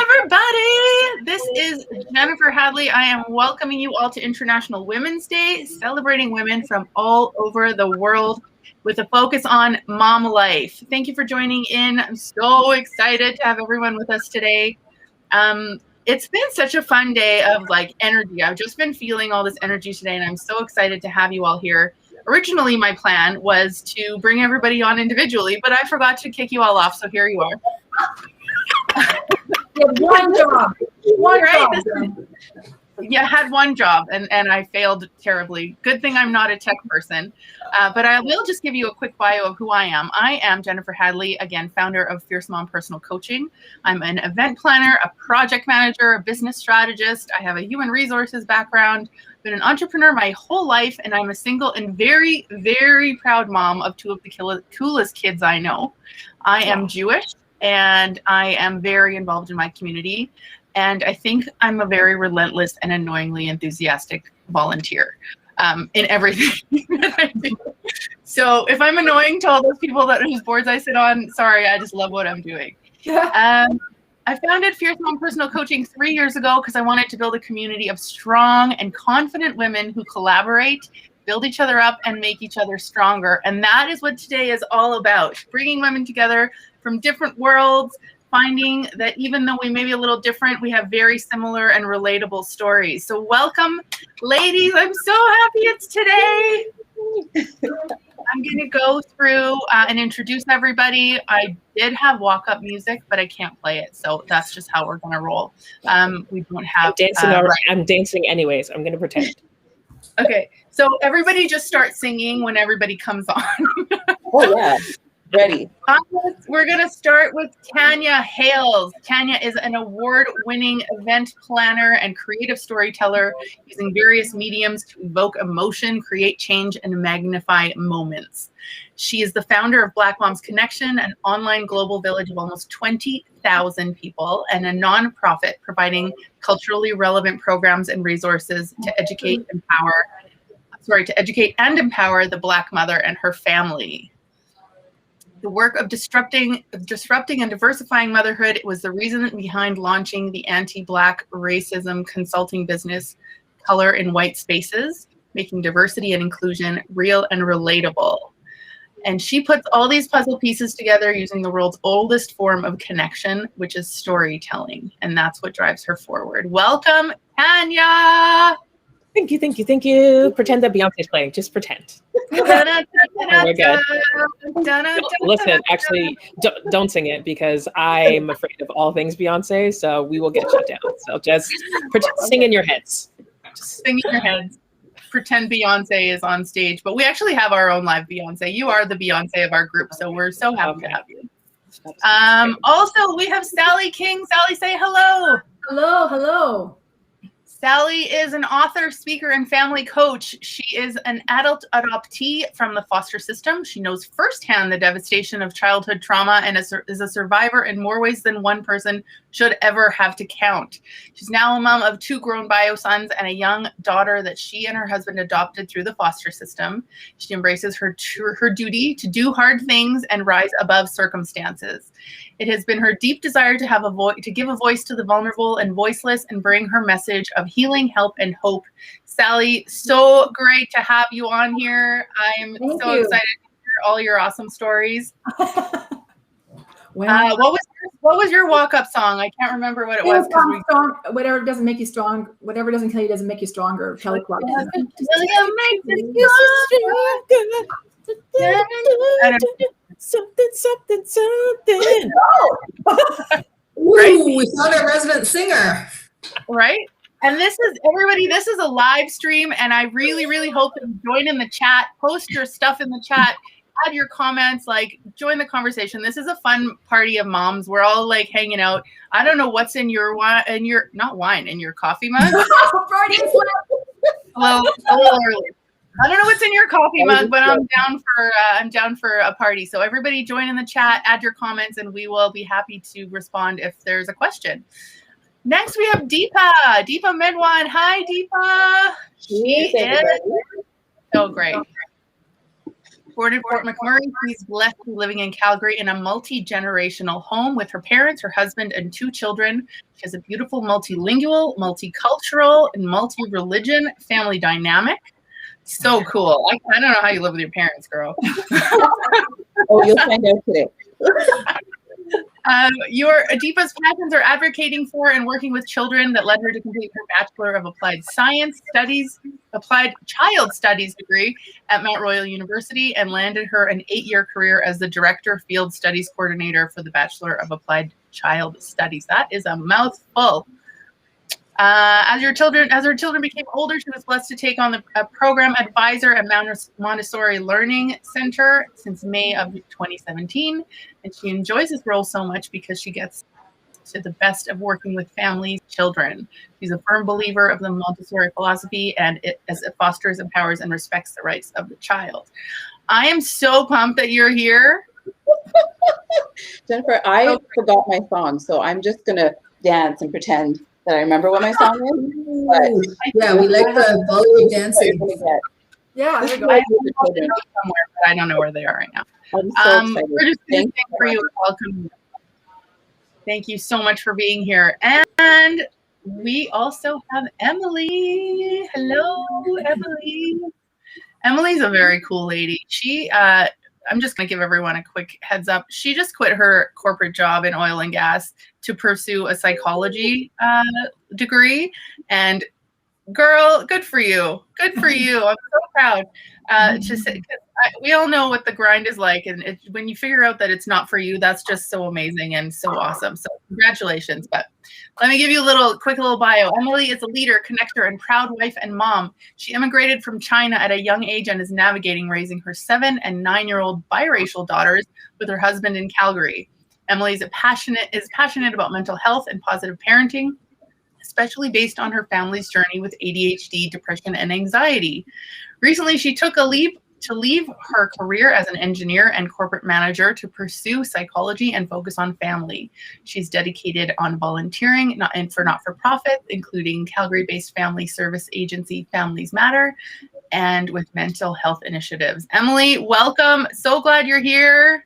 everybody. This is Jennifer Hadley. I am welcoming you all to International Women's Day, celebrating women from all over the world with a focus on mom life. Thank you for joining in. I'm so excited to have everyone with us today. It's been such a fun day of energy. I've just been feeling all this energy today, and I'm so excited to have you all here. Originally, my plan was to bring everybody on individually, but I forgot to kick you all off, so here you are. One job. Yeah, I had one job and I failed terribly. Good thing I'm not a tech person. But I will just give you a quick bio of who I am. I am Jennifer Hadley, again, founder of Fierce Mom Personal Coaching. I'm an event planner, a project manager, a business strategist. I have a human resources background. I've been an entrepreneur my whole life, and I'm a single and very, very proud mom of two of the coolest kids I know. I am Jewish, and I am very involved in my community. And I think I'm a very relentless and annoyingly enthusiastic volunteer in everything that I do. So if I'm annoying to all those people whose boards I sit on, sorry, I just love what I'm doing. I founded Fierce Mom Personal Coaching 3 years ago because I wanted to build a community of strong and confident women who collaborate, build each other up, and make each other stronger. And that is what today is all about, bringing women together from different worlds, finding that even though we may be a little different, we have very similar and relatable stories. So welcome, ladies. I'm so happy it's today. I'm going to go through and introduce everybody. I did have walk-up music, but I can't play it. So that's just how we're going to roll. We don't have... I'm dancing anyways. I'm going to pretend. Okay. So everybody just start singing when everybody comes on. Oh, yeah. Ready. We're going to start with Tanya Hails. Tanya is an award-winning event planner and creative storyteller using various mediums to evoke emotion, create change, and magnify moments. She is the founder of Black Moms Connection, an online global village of almost 20,000 people, and a nonprofit providing culturally relevant programs and resources to educate and empower the Black mother and her family. The work of disrupting and diversifying motherhood was the reason behind launching the anti-Black racism consulting business, Color in White Spaces, making diversity and inclusion real and relatable. And she puts all these puzzle pieces together using the world's oldest form of connection, which is storytelling. And that's what drives her forward. Welcome, Tanya. Thank you, thank you, thank you. Pretend that Beyonce's playing. Just pretend. We're good. Listen, actually, don't sing it because I'm afraid of all things Beyonce, so we will get shut down. So just sing in your heads. Just sing in your heads. Pretend Beyonce is on stage, but we actually have our own live Beyonce. You are the Beyonce of our group, so we're so happy to have you. Also, we have Sally King. Sally, say hello. Hello, hello. Sally is an author, speaker, and family coach. She is an adult adoptee from the foster system. She knows firsthand the devastation of childhood trauma and is a survivor in more ways than one person should ever have to count. She's now a mom of 2 grown bio sons and a young daughter that she and her husband adopted through the foster system. She embraces her duty to do hard things and rise above circumstances. It has been her deep desire to give a voice to the vulnerable and voiceless and bring her message of healing, help, and hope. Sally, so great to have you on here. I'm so excited to hear all your awesome stories. Well, what was your walk-up song? I can't remember what it was. Whatever doesn't make you strong, whatever doesn't kill you doesn't make you stronger. Kelly Clarkson. Something. Right? Ooh, we found our resident singer. Right? And this is a live stream, and I really, really hope that you join in the chat, post your stuff in the chat, add your comments, join the conversation. This is a fun party of moms. We're all hanging out. I don't know what's in your in your coffee mug. Well, a little early. I don't know what's in your coffee mug, but I'm down for a party. So everybody join in the chat, add your comments, and we will be happy to respond if there's a question. Next, we have Deepa Medwan. Hi, Deepa. She is so great. Born in Fort McMurray, she's blessed to be living in Calgary in a multi-generational home with her parents, her husband, and 2 children. She has a beautiful multilingual, multicultural, and multi-religion family dynamic. So cool. I don't know how you live with your parents, girl. Oh, you'll find out today. Your Adipa's passions are advocating for and working with children that led her to complete her Bachelor of Applied Child Studies degree at Mount Royal University and landed her an 8-year career as the Director Field Studies Coordinator for the Bachelor of Applied Child Studies. That is a mouthful. As her children became older, she was blessed to take on a program advisor at Montessori Learning Center since May of 2017. And she enjoys this role so much because she gets to the best of working with families, children. She's a firm believer of the Montessori philosophy and it fosters, empowers, and respects the rights of the child. I am so pumped that you're here. Jennifer, I forgot my song, so I'm just going to dance and pretend that I remember what my song is. But Yeah, we like the Bollywood dancing. Yeah, there you go. I have them somewhere, but I don't know where they are right now. I'm so excited. We're just going to thank for you. Welcome. Thank you so much for being here. And we also have Emily. Hello, Emily. Emily's a very cool lady. She, I'm just going to give everyone a quick heads up. She just quit her corporate job in oil and gas to pursue a psychology degree. And girl, good for you. Good for you. I'm so proud. We all know what the grind is like. And when you figure out that it's not for you, that's just so amazing and so awesome. So congratulations. But let me give you a quick little bio. Emily is a leader, connector, and proud wife and mom. She immigrated from China at a young age and is navigating raising her 7- and 9-year-old biracial daughters with her husband in Calgary. Emily is passionate about mental health and positive parenting, especially based on her family's journey with ADHD, depression, and anxiety. Recently, she took a leap to leave her career as an engineer and corporate manager to pursue psychology and focus on family. She's dedicated on volunteering for not-for-profit, including Calgary-based family service agency Families Matter, and with mental health initiatives. Emily, welcome. So glad you're here.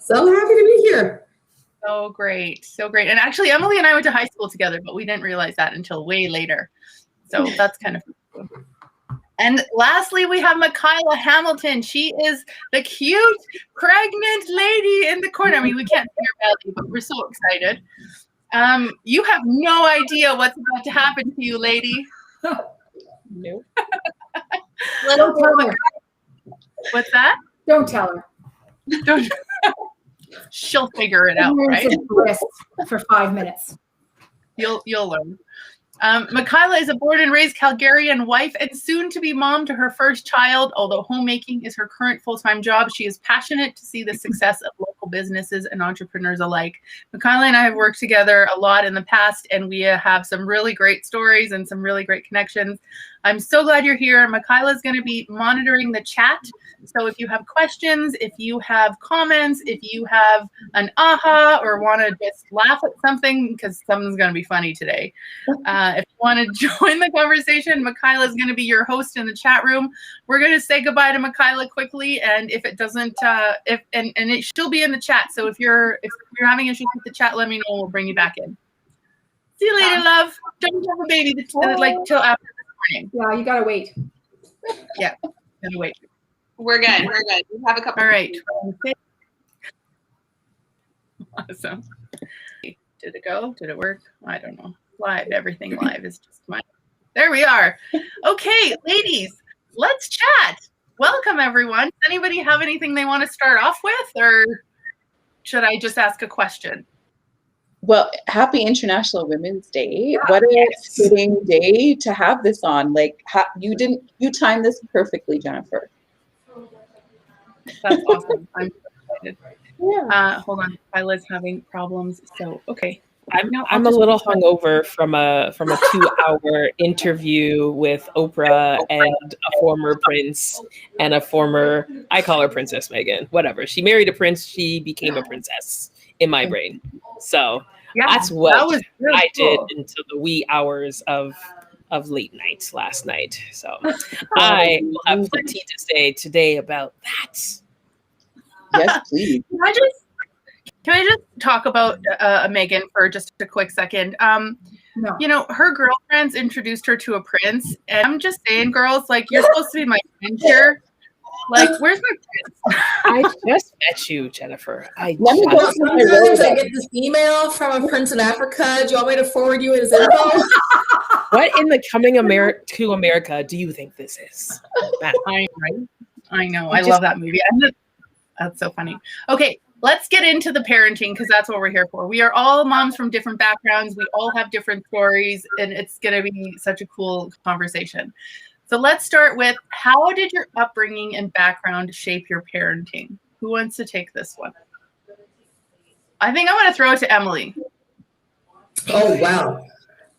So happy to be here. So great. So great. And actually, Emily and I went to high school together, but we didn't realize that until way later. So that's kind of cool. And lastly, we have Michaela Hamilton. She is the cute, pregnant lady in the corner. I mean, we can't see her belly, but we're so excited. You have no idea what's about to happen to you, lady. Nope. Don't tell her. What's that? Don't tell her. Don't. She'll figure it out, right? For 5 minutes. You'll learn. Michaela is a born and raised Calgarian wife and soon to be mom to her first child. Although homemaking is her current full-time job, she is passionate to see the success of local businesses and entrepreneurs alike. Michaela and I have worked together a lot in the past, and we have some really great stories and some really great connections. I'm so glad you're here. Michaela is going to be monitoring the chat. So if you have questions, if you have comments, if you have an aha or want to just laugh at something, because something's going to be funny today. If you want to join the conversation, Michaela is going to be your host in the chat room. We're going to say goodbye to Michaela quickly, and if it doesn't, she'll be in the chat. So if you're having issues with the chat, let me know. We'll bring you back in. See you later, love. Don't have a baby till after this morning. Yeah, you gotta wait. Yeah, gotta wait. We're good. We're good. We have a couple. All right. Awesome. Did it go? Did it work? I don't know. Live. Everything live is just mine. There we are. Okay, ladies, let's chat. Welcome, everyone. Does anybody have anything they want to start off with, or should I just ask a question? Well, happy International Women's Day. What a fitting day to have this on. Like, you timed this perfectly, Jennifer. That's awesome. I'm so excited. Yeah. Hold on. Mila's having problems. So, okay. I'm a little hungover from a 2-hour interview with Oprah and a former prince and a former, I call her Princess Meghan, whatever. She married a prince. She became a princess in my brain. So that's what that was really I cool. did until the wee hours of of late nights last night. So I will have plenty to say today about that. Yes, please. Can I just talk about Megan for just a quick second? No. You know, her girlfriends introduced her to a prince, and I'm just saying, girls, like, you're supposed to be my friend here. Like, where's my prince? I just met you, Jennifer. Let me go just- through my Sometimes I Rolodex. get this email from a prince in Africa. Do you want me to forward you his info? What in the coming to America do you think this is? Matt? I know. I love that movie. That's so funny. Okay, let's get into the parenting because that's what we're here for. We are all moms from different backgrounds. We all have different stories, and it's going to be such a cool conversation. So let's start with, how did your upbringing and background shape your parenting? Who wants to take this one? I think I'm going to throw it to Emily. Oh, wow.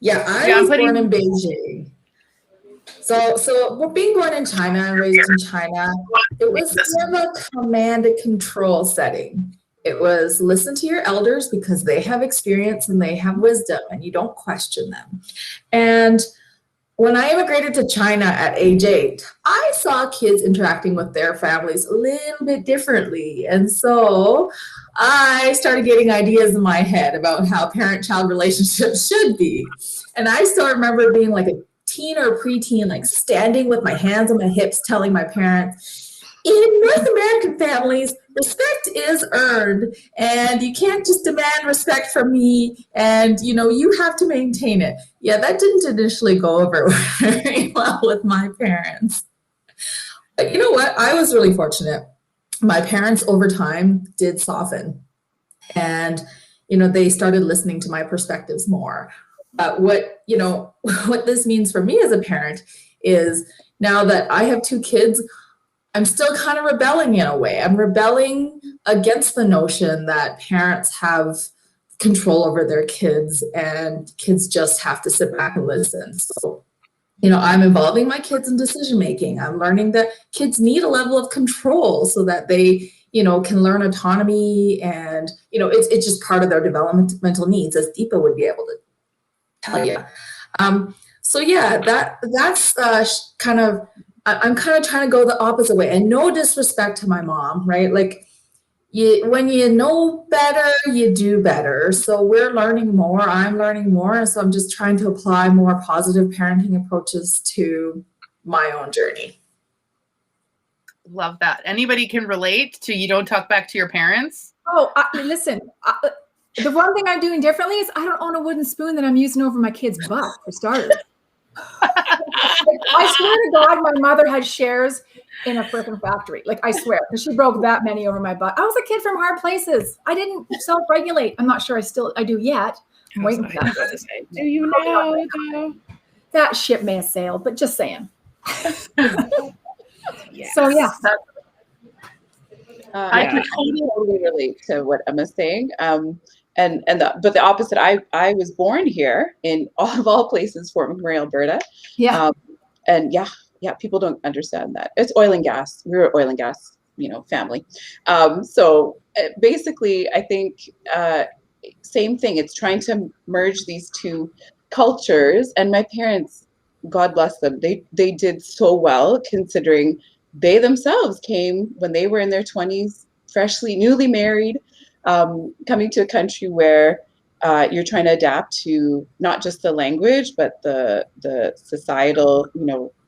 Yeah, I was born in Beijing. So we're being born in China and raised in China. It was more of a command and control setting. It was listen to your elders because they have experience and they have wisdom and you don't question them. And when I immigrated to China at age 8, I saw kids interacting with their families a little bit differently. And so I started getting ideas in my head about how parent-child relationships should be. And I still remember being like a teen or preteen, like standing with my hands on my hips, telling my parents, in North American families, respect is earned, and you can't just demand respect from me, and you have to maintain it. Yeah, that didn't initially go over very well with my parents. But you know what? I was really fortunate. My parents over time did soften, and they started listening to my perspectives more. What this means for me as a parent is, now that I have 2 kids, I'm still kind of rebelling in a way. I'm rebelling against the notion that parents have control over their kids and kids just have to sit back and listen. So, I'm involving my kids in decision making. I'm learning that kids need a level of control so that they, can learn autonomy, and, it's just part of their developmental needs, as Deepa would be able to tell you. So yeah, that's kind of, I'm kind of trying to go the opposite way, and no disrespect to my mom, right? Like, when you know better, you do better. So we're learning more, I'm learning more. And so I'm just trying to apply more positive parenting approaches to my own journey. Love that. Anybody can relate to, you don't talk back to your parents? Oh, listen, the one thing I'm doing differently is I don't own a wooden spoon that I'm using over my kid's butt, for starters. I swear to God, my mother had shares in a freaking factory. Like, I swear, because she broke that many over my butt. I was a kid from hard places. I didn't self-regulate. I'm not sure I do yet. I'm waiting for that. Do you know? That ship may have sailed, but just saying. Yes. So yeah. I can totally relate to what Emma's saying. But the opposite, I was born here in all places, Fort McMurray, Alberta. Yeah. And people don't understand that. It's oil and gas. We're an oil and gas, family. So basically, I think same thing. It's trying to merge these 2 cultures. And my parents, God bless them, they did so well, considering they themselves came when they were in their 20s, newly married, coming to a country where you're trying to adapt to not just the language, but the societal,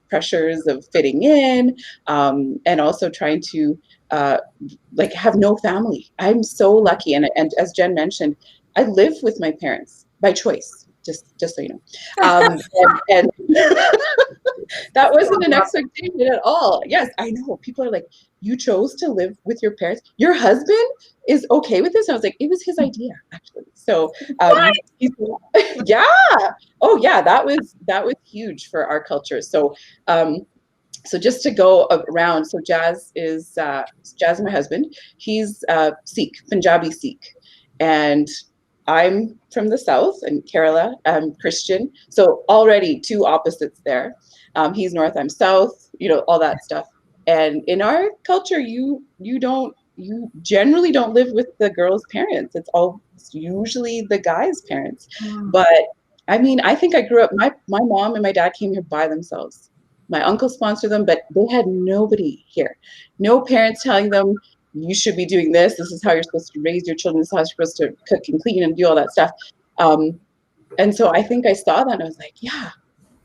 pressures of fitting in, and also trying to have no family. I'm so lucky, and as Jen mentioned, I live with my parents by choice. Just so you know, and that wasn't an expectation at all. Yes, I know. People are like, you chose to live with your parents. Your husband is okay with this? I was like, it was his idea, actually. So, yeah. Oh, yeah. That was huge for our culture. So, so just to go around. So Jazz is my husband. He's Sikh, Punjabi Sikh, and I'm from the South, and Kerala, I'm Christian. So already 2 opposites there. He's North, I'm South, all that stuff. And in our culture, you generally don't live with the girl's parents. It's usually the guy's parents. But I mean, I think I grew up, my mom and my dad came here by themselves. My uncle sponsored them, but they had nobody here. No parents telling them, you should be doing this. This is how you're supposed to raise your children. This is how you're supposed to cook and clean and do all that stuff. And so I think I saw that and I was like, yeah,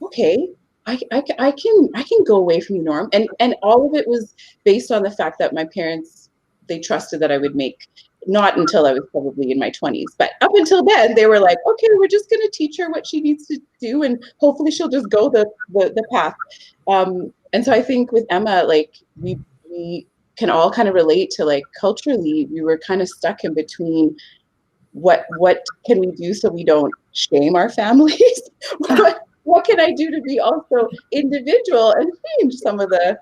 okay, I can go away from the norm. And all of it was based on the fact that my parents, they trusted that I would make, not until I was probably in my 20s, but up until then, they were like, okay, we're just going to teach her what she needs to do, and hopefully she'll just go the path. And so I think with Emma, like we can all kind of relate to, like, culturally, we were kind of stuck in between what can we do so we don't shame our families? What can I do to be also individual and change some of the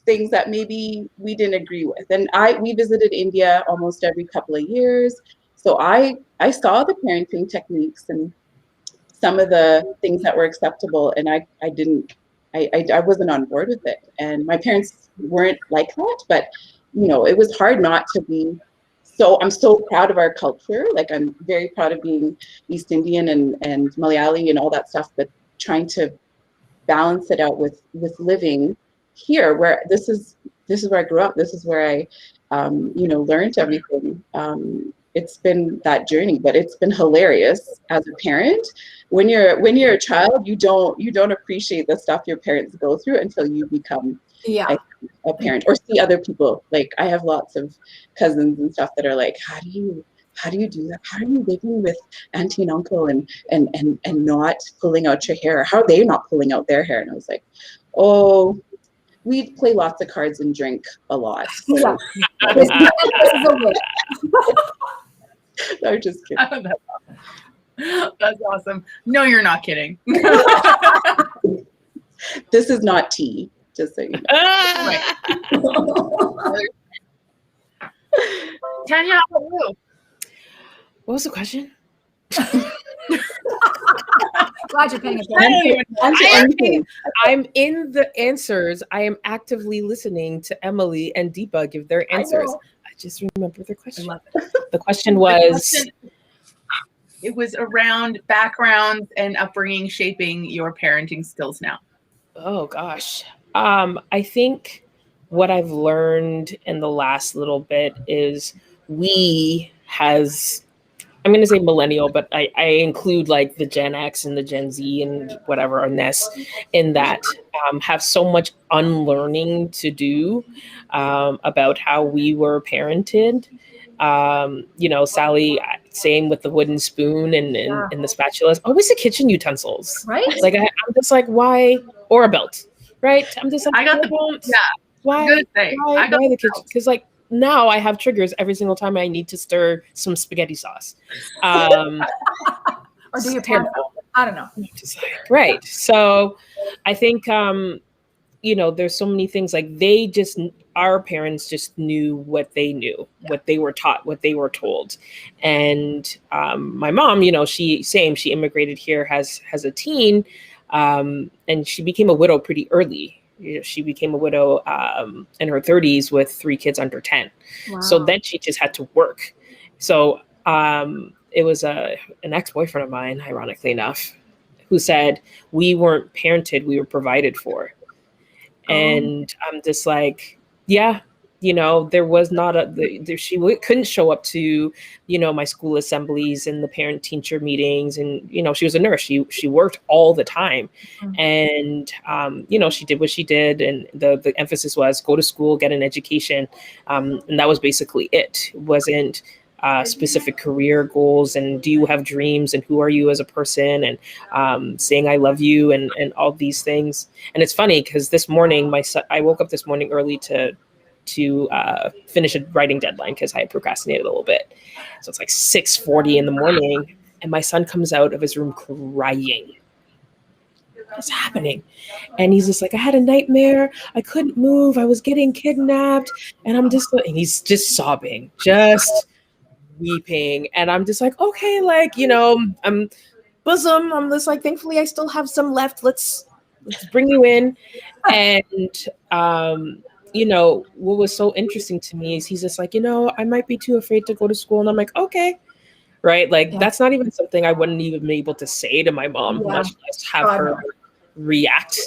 things that maybe we didn't agree with? And we visited India almost every couple of years. So I saw the parenting techniques and some of the things that were acceptable, and I wasn't on board with it. And my parents weren't like that, but you know, it was hard not to be. So I'm so proud of our culture. Like, I'm very proud of being East Indian and Malayali and all that stuff, but trying to balance it out with living here, where this is where I grew up. This is where I, learned everything. It's been that journey, but it's been hilarious as a parent. When you're a child, you don't appreciate the stuff your parents go through until you become a parent or see other people. Like, I have lots of cousins and stuff that are like, how do you do that? How are you living with auntie and uncle and not pulling out your hair? How are they not pulling out their hair? And I was like, oh, we play lots of cards and drink a lot. So. Yeah. I'm just kidding. That's awesome. No, you're not kidding. This is not tea, just so you know. Right. Tanya, how about you? What was the question? Glad you're paying attention. I'm in the answers. I am actively listening to Emily and Deepa give their answers. I just remember the question. The question was... It was around backgrounds and upbringing shaping your parenting skills now. Oh, gosh. I think what I've learned in the last little bit is I'm going to say millennial, but I include like the Gen X and the Gen Z and whatever, or NES, in that have so much unlearning to do about how we were parented. Sally, same with the wooden spoon and the spatulas, always the kitchen utensils. Right. Like, I'm just like, why? Or a belt, right? I'm just like, I got the belt. Yeah. Why? Why the kitchen? Because like, now I have triggers every single time I need to stir some spaghetti sauce. Or do you terrible? I don't know. Right. So I think, there's so many things, like our parents just knew what they knew, what they were taught, what they were told. And my mom, she immigrated here as a teen, and she became a widow pretty early. She became a widow in her 30s with 3 kids under 10. Wow. So then she just had to work. So it was an ex-boyfriend of mine, ironically enough, who said, we weren't parented, we were provided for. And I'm just like, yeah, there was not she couldn't show up to, my school assemblies and the parent teacher meetings. And, she was a nurse. She worked all the time. Mm-hmm. And, she did what she did. And the emphasis was go to school, get an education. And that was basically it. It wasn't specific career goals and do you have dreams and who are you as a person and saying I love you and all these things. And it's funny because this morning, I woke up this morning early to finish a writing deadline because I had procrastinated a little bit. So it's like 6:40 in the morning and my son comes out of his room crying. What's happening? And he's just like, I had a nightmare. I couldn't move. I was getting kidnapped. And and he's just sobbing, just weeping. And I'm just like, okay, like, I'm just like, thankfully I still have some left. Let's bring you in. And, what was so interesting to me is he's just like, I might be too afraid to go to school. And I'm like, okay, right? Like that's not even something I wouldn't even be able to say to my mom, much less have her react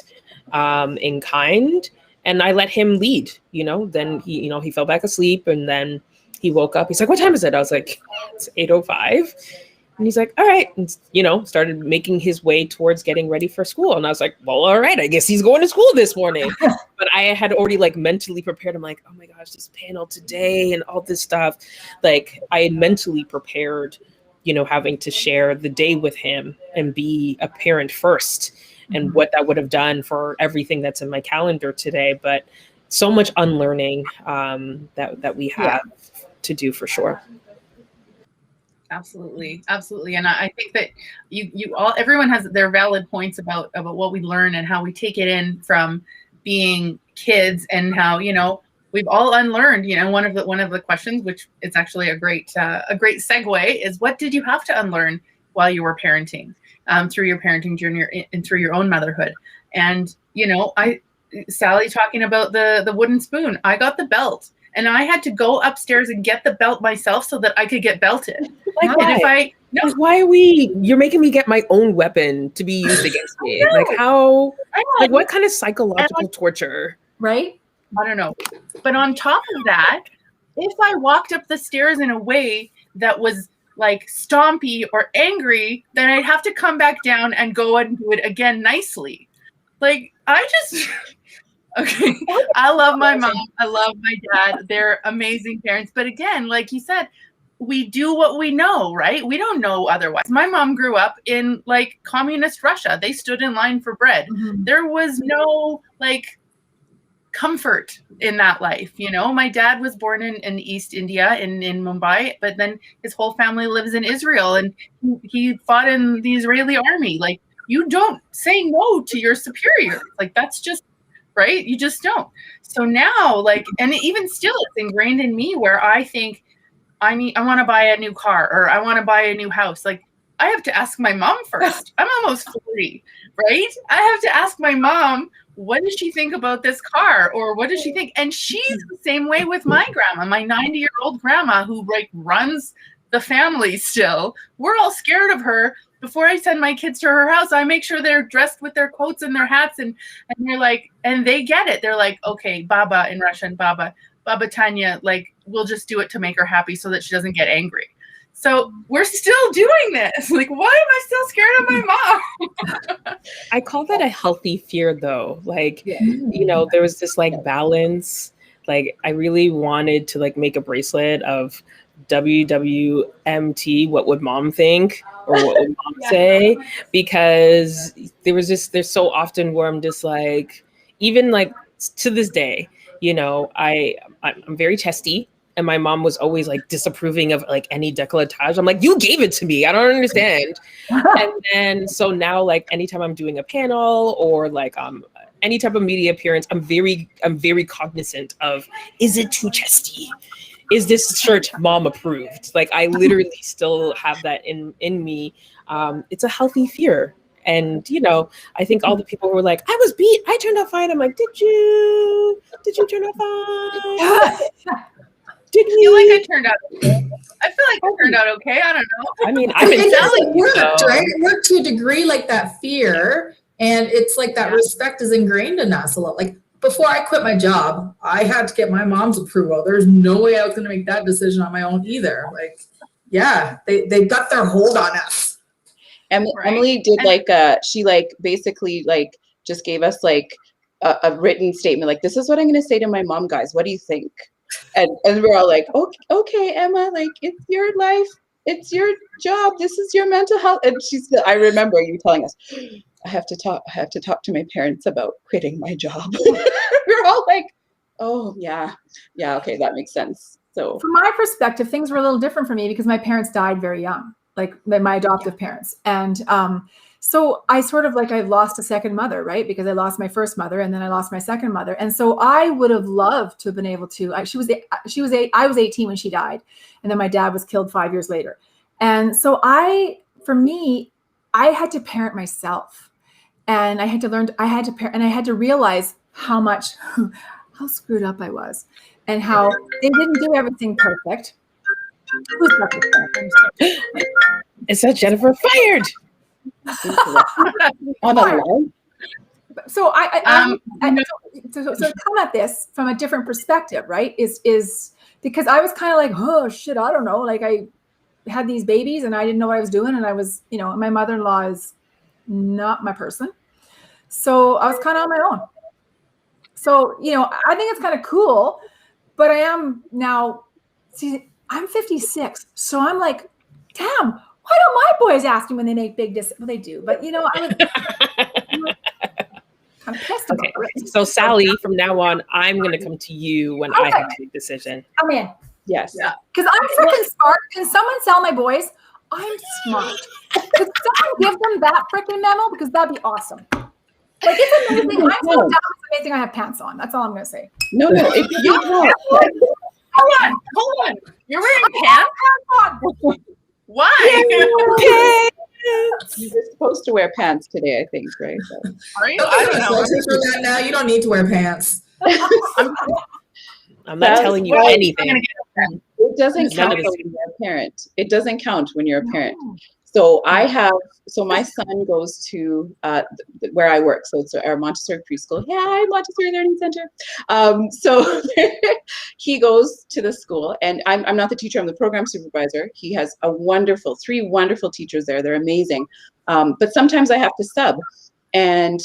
in kind. And I let him lead, then he fell back asleep, and then he woke up. He's like, what time is it? I was like, it's 8:05. And he's like, all right. And, started making his way towards getting ready for school. And I was like, well, all right, I guess he's going to school this morning. But I had already like mentally prepared. I'm like, oh my gosh, this panel today and all this stuff. Like I had mentally prepared, having to share the day with him and be a parent first, and what that would have done for everything that's in my calendar today. But so much unlearning that we have to do for sure. Absolutely. And I think that everyone has their valid points about what we learn and how we take it in from being kids, and how, we've all unlearned. One of the questions, which is actually a great segue, is what did you have to unlearn while you were parenting, through your parenting journey and through your own motherhood? And, Sally talking about the wooden spoon, I got the belt. And I had to go upstairs and get the belt myself so that I could get belted. Why are you're making me get my own weapon to be used against me? Like how, like what kind of psychological torture? Right? I don't know. But on top of that, if I walked up the stairs in a way that was like stompy or angry, then I'd have to come back down and go and do it again nicely. Like okay. I love my mom. I love my dad. They're amazing parents. But again, like you said, we do what we know, right? We don't know otherwise. My mom grew up in like communist Russia. They stood in line for bread. There was no like comfort in that life. My dad was born in East India in Mumbai, but then his whole family lives in Israel, and he fought in the Israeli army. Like you don't say no to your superior. Like that's just right? You just don't. So now, like, and even still, it's ingrained in me where I think I want to buy a new car, or I want to buy a new house. Like, I have to ask my mom first. I'm almost 40, right? I have to ask my mom, what does she think about this car? Or what does she think? And she's the same way with my grandma, my 90-year-old grandma, who like runs the family still. We're all scared of her. Before I send my kids to her house, I make sure they're dressed with their coats and their hats, and they're like, and they get it. They're like, okay, Baba in Russian, Baba Tanya, like, we'll just do it to make her happy so that she doesn't get angry. So we're still doing this. Like, why am I still scared of my mom? I call that a healthy fear, though. Like, there was this like balance. Like, I really wanted to like make a bracelet of WWMT, what would mom think, or what would mom say? Because there's so often where I'm just like, even like to this day, I'm very testy, and my mom was always like disapproving of like any décolletage. I'm like, you gave it to me, I don't understand. And then so now, like, anytime I'm doing a panel or like any type of media appearance, I'm very cognizant of, is it too chesty? Is this shirt mom approved? Like, I literally still have that in me. It's a healthy fear. And, I think all the people who were like, I was beat, I turned out fine. I'm like, did you turn out fine? Did you? I feel like I turned out okay. I feel like I turned out okay. I don't know. I mean, I've been it worked, right? It worked to a degree, like that fear. And it's like that respect is ingrained in us a lot. Like, before I quit my job, I had to get my mom's approval. There's no way I was going to make that decision on my own either. Like, they got their hold on us. Emily did she basically just gave us like a written statement. Like, this is what I'm going to say to my mom, guys. What do you think? And we're all like, okay, Emma, like, it's your life. It's your job. This is your mental health. And I remember you telling us, I have to talk to my parents about quitting my job. We're all like, oh yeah, okay, that makes sense. So from my perspective, things were a little different for me because my parents died very young, like my adoptive parents. And so I sort of like, I lost a second mother, right? Because I lost my first mother and then I lost my second mother. And so I would have loved to have been able to, I was 18 when she died. And then my dad was killed 5 years later. And so I had to parent myself. And I had to learn, I had to realize how screwed up I was and how they didn't do everything perfect. It said Jennifer fired. On a line? So so come at this from a different perspective, right? Is because I was kind of like, oh shit, I don't know. Like I had these babies and I didn't know what I was doing, and I was, my mother-in-law is not my person, so I was kind of on my own. So I think it's kind of cool, but I am now. See, I'm 56, so I'm like, damn. Why don't my boys ask me when they make big decisions? Well, they do, but I'm pissed about it. So Sally, from now on, I'm going to come to you when I have to make a decision. I'm in. Yes. Yeah. Because I'm freaking smart. Can someone sell my boys? I'm smart. Could someone give them that freaking memo? Because that'd be awesome. Like, it's amazing. I'm so dumb. It's amazing I have pants on. That's all I'm going to say. No. Hold on. You're wearing pants? Why? You're supposed to wear pants today, I think, right? So. Are you? I don't know. For that now, you don't need to wear pants. I'm not telling you anything. It doesn't count when you're a parent. It doesn't count when you're a parent. So my son goes to where I work. So it's our Montessori preschool. Yeah, Montessori Learning Center. So he goes to the school, and I'm not the teacher. I'm the program supervisor. He has three wonderful teachers there. They're amazing. But sometimes I have to sub, and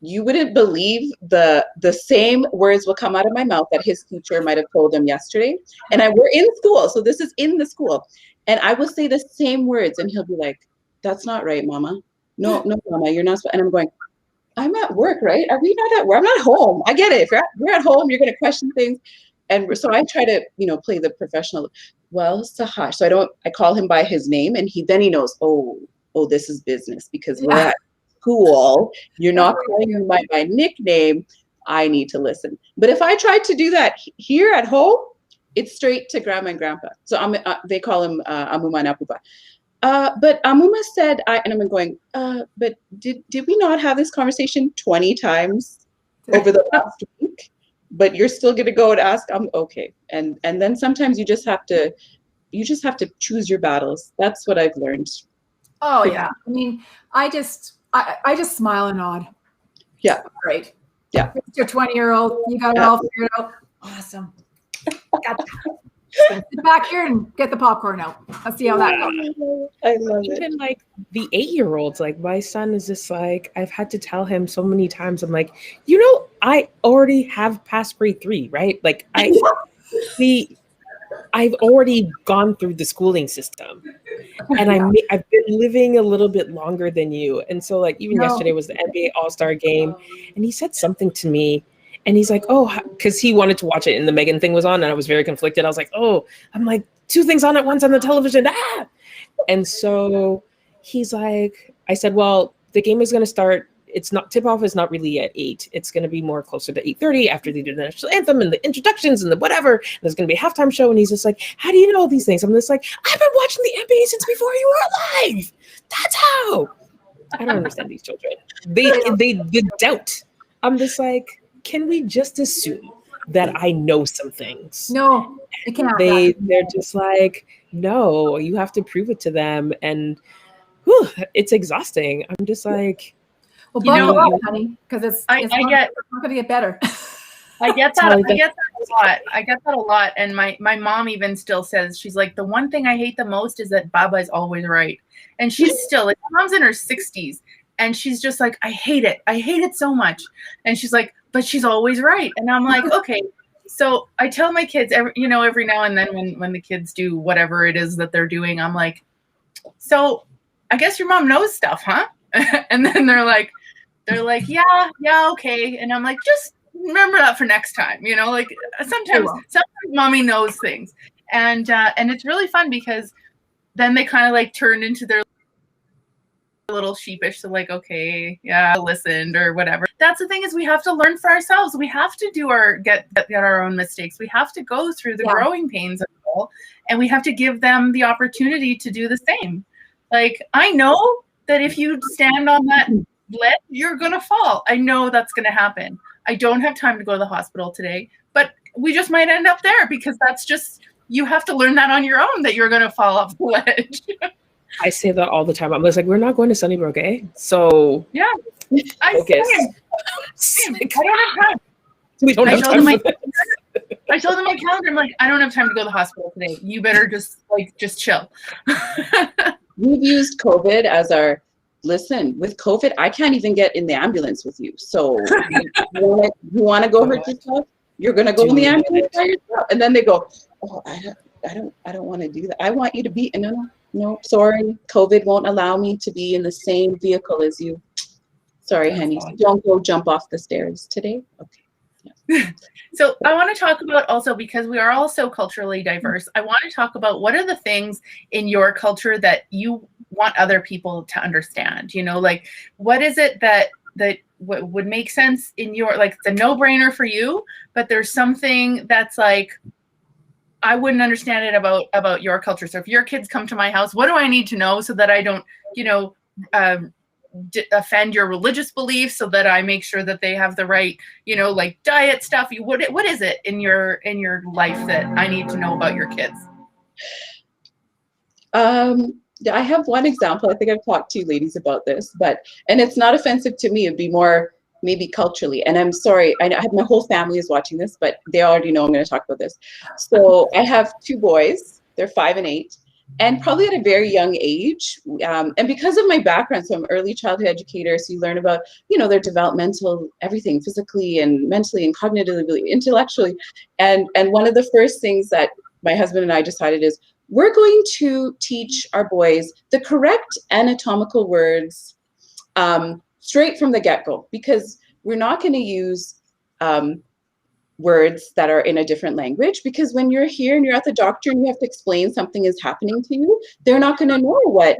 you wouldn't believe the same words will come out of my mouth that his teacher might have told him yesterday. And we're in school, so this is in the school. And I will say the same words, and he'll be like, "That's not right, Mama. No, Mama, you're not." And I'm going, "I'm at work, right? Are we not at work? I'm not home. I get it. If you're at home, you're going to question things." And so I try to, play the professional. Well, Sahash. So I call him by his name, and he knows. Oh, this is business because we're at school. You're not calling me by my nickname. I need to listen. But if I tried to do that here at home, it's straight to grandma and grandpa. So they call him Amuma and Apupa. But Amuma said, and I'm going, but did we not have this conversation 20 times over the last week? But you're still going to go and ask, okay. And then sometimes you just have to choose your battles. That's what I've learned. Oh yeah. I mean, I just smile and nod. Yeah. Great. Yeah. It's your 20-year-old. You got it all figured out. Awesome. Sit back here and get the popcorn out. Let's see how that goes. I love it. Even like the 8-year-olds, like my son is just like, I've had to tell him so many times. I'm like, I already have passed grade 3, right? Like I've already gone through the schooling system, and I've been living a little bit longer than you. And so like even yesterday was the NBA All-Star game, and he said something to me. And he's like, oh, because he wanted to watch it and the Megan thing was on, and I was very conflicted. I was like, I'm like, 2 things on at once on the television. And so he's like, I said, well, the game is going to start. It's not, tip-off is not really at 8. It's going to be more closer to 8:30 after they do the national anthem and the introductions and the whatever. And there's going to be a halftime show. And he's just like, how do you know all these things? I'm just like, I've been watching the NBA since before you were alive. That's how. I don't understand these children. They doubt. I'm just like, can we just assume that I know some things? No, it cannot. They're just like, no, you have to prove it to them. And it's exhausting. I'm just like, well, buckle up, honey, because it's not going to get better. I get that. I get that a lot. I get that a lot. And my mom even still says, she's like, the one thing I hate the most is that Baba is always right. And she's still, like, my mom's in her 60s. And she's just like, I hate it. I hate it so much. And she's like, but she's always right. And I'm like, okay. So I tell my kids every now and then when the kids do whatever it is that they're doing, I'm like, so I guess your mom knows stuff, huh? And then they're like, yeah, okay. And I'm like, just remember that for next time. Like sometimes mommy knows things. And it's really fun because then they kind of like turn into their little sheepish, so like, okay, yeah, I listened or whatever. That's the thing, is we have to learn for ourselves. We have to do get our own mistakes. We have to go through the growing pains of it all, and we have to give them the opportunity to do the same. Like, I know that if you stand on that ledge, you're gonna fall. I know that's gonna happen. I don't have time to go to the hospital today, but we just might end up there because that's just you have to learn that on your own, that you're going to fall off the ledge. I say that all the time. I'm just like, we're not going to Sunnybrook, eh? So yeah, focus. I don't have time. We don't have time for that. I told them my calendar, I'm like, I don't have time to go to the hospital today. You better just chill. We've used COVID as our, listen, with COVID, I can't even get in the ambulance with you. So you want to go hurt yourself? You're going to go in the ambulance by yourself. And then they go, oh, I don't want to do that. I want you to be, no, sorry. COVID won't allow me to be in the same vehicle as you. Sorry, honey. Don't go jump off the stairs today. Okay. Yeah. So I want to talk about also, because we are all so culturally diverse, I want to talk about what are the things in your culture that you want other people to understand, like what is it that would make sense in your, like it's a no-brainer for you, but there's something that's like, I wouldn't understand it about your culture. So if your kids come to my house, what do I need to know so that I don't, offend your religious beliefs, so that I make sure that they have the right, like diet stuff? What is it in your life that I need to know about your kids? I have one example. I think I've talked to you ladies about this, and it's not offensive to me. It'd be more maybe culturally. And I'm sorry, I have my whole family is watching this, but they already know I'm going to talk about this. So I have 2 boys. They're 5 and 8. And probably at a very young age, and because of my background, so I'm an early childhood educator, so you learn about, their developmental everything, physically and mentally and cognitively, intellectually. And one of the first things that my husband and I decided is we're going to teach our boys the correct anatomical words straight from the get-go, because we're not going to use words that are in a different language, because when you're here and you're at the doctor and you have to explain something is happening to you, they're not going to know what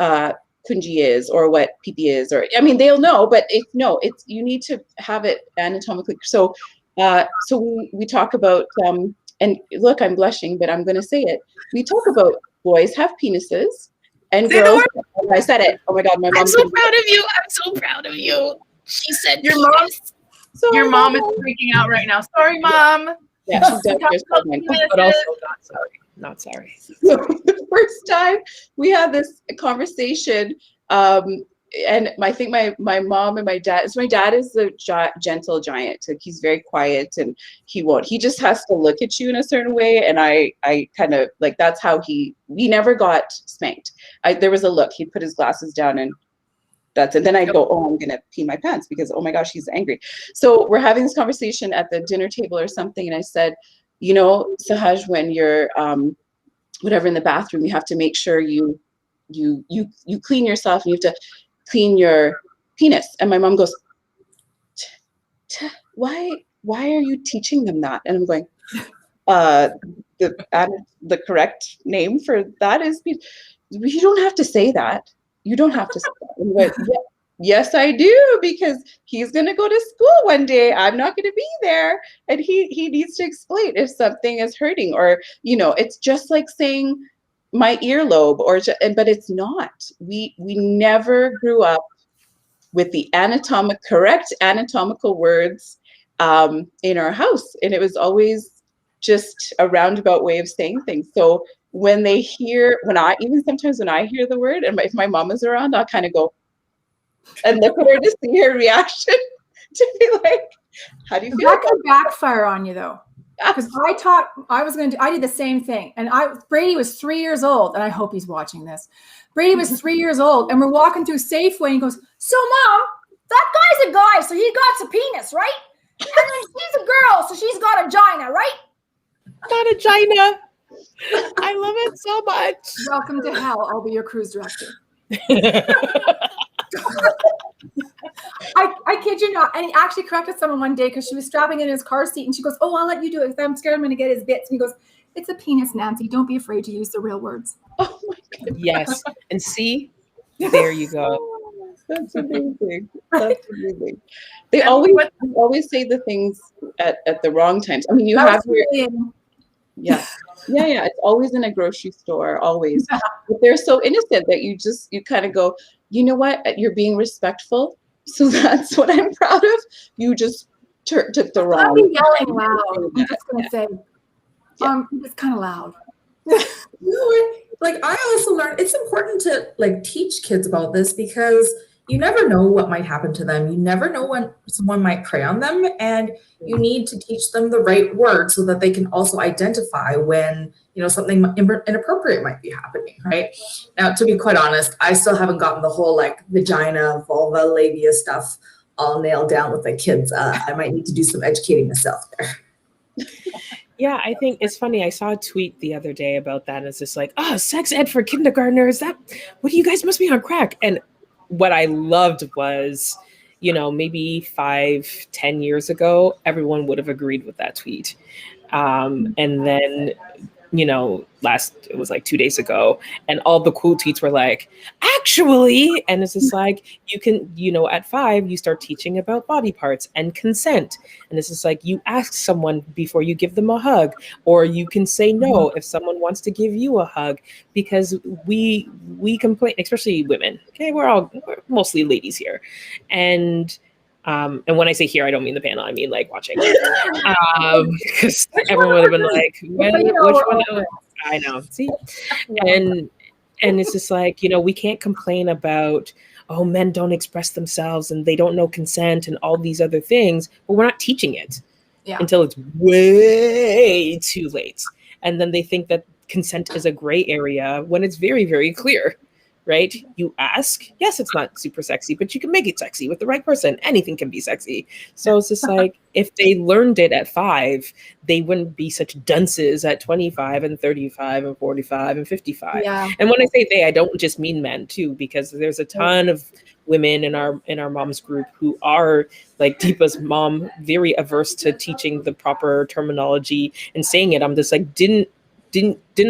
kunji is or what pipi is, or they'll know, but it's you need to have it anatomically. So we talk about and look, I'm blushing, but I'm going to say it. We talk about boys have penises and girls. I said it. Oh my God, my mom. I'm so proud of you. I'm so proud of you. She said your mom. So your mom is freaking out right now. Sorry, Mom. Yeah, she's downstairs, but also not sorry. So the first time we had this conversation, and I think my mom and my dad. So my dad is a gentle giant. Like he's very quiet, and he just has to look at you in a certain way. And I kind of like that's how we never got spanked. There was a look. He'd put his glasses down and. That's it. Then I'd go, oh, I'm going to pee my pants because, oh my gosh, he's angry. So we're having this conversation at the dinner table or something. And I said, Sahaj, when you're whatever in the bathroom, you have to make sure you clean yourself and you have to clean your penis. And my mom goes, why are you teaching them that? And I'm going, the correct name for that is, you don't have to say that. You don't have to say that. And like, yes, I do, because he's going to go to school one day. I'm not going to be there. And he needs to explain if something is hurting, or, it's just like saying my earlobe, but it's not. We never grew up with the correct anatomical words in our house. And it was always just a roundabout way of saying things. So when I hear the word, and if my mom is around, I'll kind of go and look at her to see her reaction to be like, how do you feel? That could backfire on you though. Because I did the same thing. And Brady was 3 years old, and I hope he's watching this. Brady was 3 years old, and we're walking through Safeway, and he goes, so Mom, that guy's a guy, so he got a penis, right? And then she's a girl, so she's got a gina, right? Not a gina. I love it so much. Welcome to hell. I'll be your cruise director. I kid you not. And he actually corrected someone one day because she was strapping in his car seat, and she goes, oh, I'll let you do it because I'm scared I'm going to get his bits. And he goes, it's a penis, Nancy. Don't be afraid to use the real words. Oh my God. Yes. And see, there you go. That's amazing. That's amazing. They always say the things at the wrong times. I mean, you have your... Yeah. It's always in a grocery store, always. But they're so innocent that you kind of go, you know what? You're being respectful. So that's what I'm proud of. You just took the wrong. I'll be yelling loud. I'm just going to say, It's kind of loud. Like I also learned it's important to like teach kids about this because you never know what might happen to them. You never know when someone might prey on them, and you need to teach them the right words so that they can also identify when, you know, something inappropriate might be happening, right? Now, to be quite honest, I still haven't gotten the whole like vagina, vulva, labia stuff all nailed down with the kids. I might need to do some educating myself there. Yeah, I think it's funny. I saw a tweet the other day about that. And it's just like, sex ed for kindergartners. What do you guys must be on crack? And what I loved was, you know, maybe 5-10 years ago, everyone would have agreed with that tweet. And then, you know, it was like 2 days ago, and all the cool tweets were like, actually, and it's just like, you can, you know, at 5, you start teaching about body parts and consent. And it's just like, you ask someone before you give them a hug, or you can say no if someone wants to give you a hug, because we complain, especially women. Okay. We're mostly ladies here. And when I say here, I don't mean the panel, I mean like watching. Because everyone would have been like, which one? I know. See? And it's just like, you know, we can't complain about, men don't express themselves and they don't know consent and all these other things, but we're not teaching it until it's way too late. And then they think that consent is a gray area when it's very, very clear. Right? You ask, yes, it's not super sexy, but you can make it sexy with the right person. Anything can be sexy. So it's just like, if they learned it at 5, they wouldn't be such dunces at 25 and 35 and 45 and 55. Yeah. And when I say they, I don't just mean men too, because there's a ton of women in our mom's group who are like Deepa's mom, very averse to teaching the proper terminology and saying it. I'm just like, didn't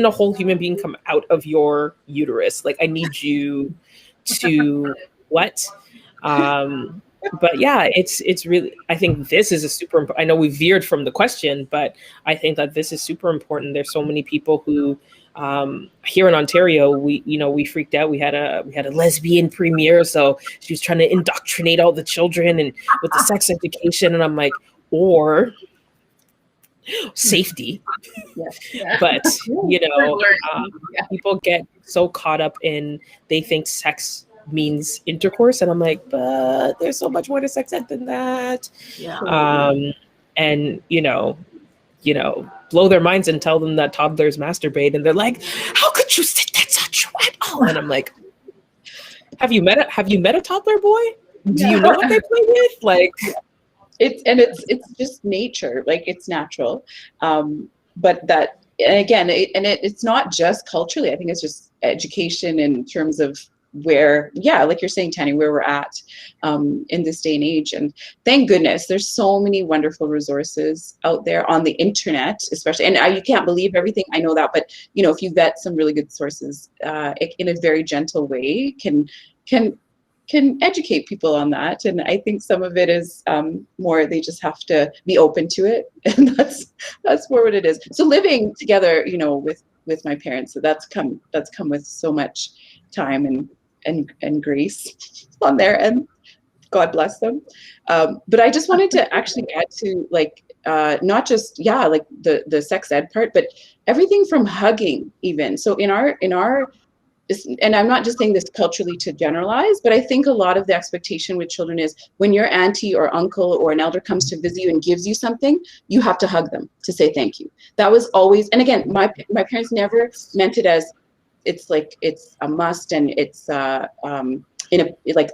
a whole human being come out of your uterus? Like, I need you to what? But yeah, it's really, I think this is a super, I know we veered from the question, but I think that this is super important. There's so many people who, here in Ontario, we freaked out. We had a lesbian premier. So she was trying to indoctrinate all the children and with the sex education. And I'm like, or safety. But you know, people get so caught up in, they think sex means intercourse, and I'm like, but there's so much more to sex ed than that. And you know, blow their minds and tell them that toddlers masturbate, and they're like, how could you say that's not true at all? And I'm like, have you met a toddler boy? Do you know what they play with? Like, it's just nature, like it's natural. But that, and again, it's not just culturally. I think it's just education in terms of where, like you're saying, Tanya, where we're at in this day and age. And thank goodness there's so many wonderful resources out there on the internet, especially. And you can't believe everything, I know that, but you know, if you vet some really good sources, in a very gentle way, can educate people on that. And I think some of it is more, they just have to be open to it. And that's more what it is. So living together, you know, with my parents, so that's come with so much time and grace on their end. God bless them. But I just wanted to actually add to like, not just, like the sex ed part, but everything from hugging even. So in our, and I'm not just saying this culturally to generalize, but I think a lot of the expectation with children is when your auntie or uncle or an elder comes to visit you and gives you something, you have to hug them to say thank you. That was always, and again, my parents never meant it as it's like it's a must, and it's like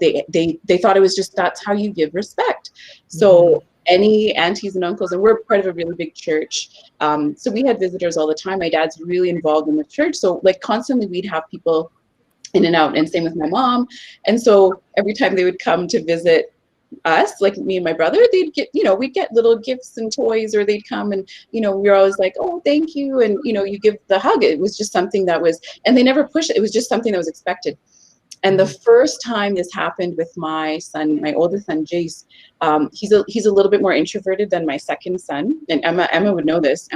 they thought it was just, that's how you give respect. So any aunties and uncles, and we're part of a really big church. So we had visitors all the time. My dad's really involved in the church. So like constantly we'd have people in and out, and same with my mom. And so every time they would come to visit us, like me and my brother, they'd get, we'd get little gifts and toys, or they'd come and, we were always like, oh, thank you. And, you give the hug. It was just something that was, and they never pushed it. It was just something that was expected. And the first time this happened with my son, my oldest son, Jace, he's a little bit more introverted than my second son. And Emily would know this,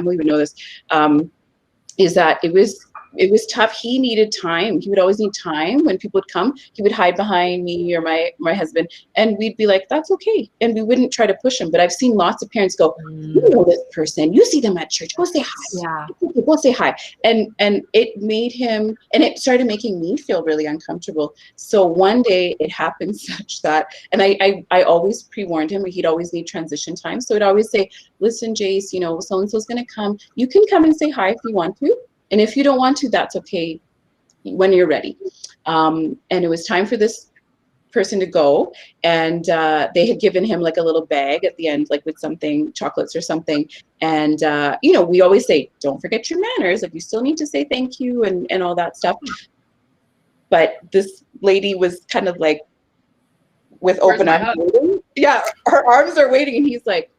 is that it was it was tough. He needed time. He would always need time. When people would come, he would hide behind me or my husband, and we'd be like, that's okay. And we wouldn't try to push him. But I've seen lots of parents go, you know this person, you see them at church, go say hi. Yeah. Go say hi. And it made him, and it started making me feel really uncomfortable. So one day it happened such that, and I always pre-warned him, he'd always need transition time. So I'd always say, listen, Jace, you know, so-and-so's going to come. You can come and say hi if you want to. And if you don't want to, that's okay when you're ready. And it was time for this person to go. And they had given him like a little bag at the end, like with something, chocolates or something. And, you know, we always say, don't forget your manners. Like you still need to say thank you and all that stuff. But this lady was kind of like with open arms. Yeah, her arms are waiting. And he's like,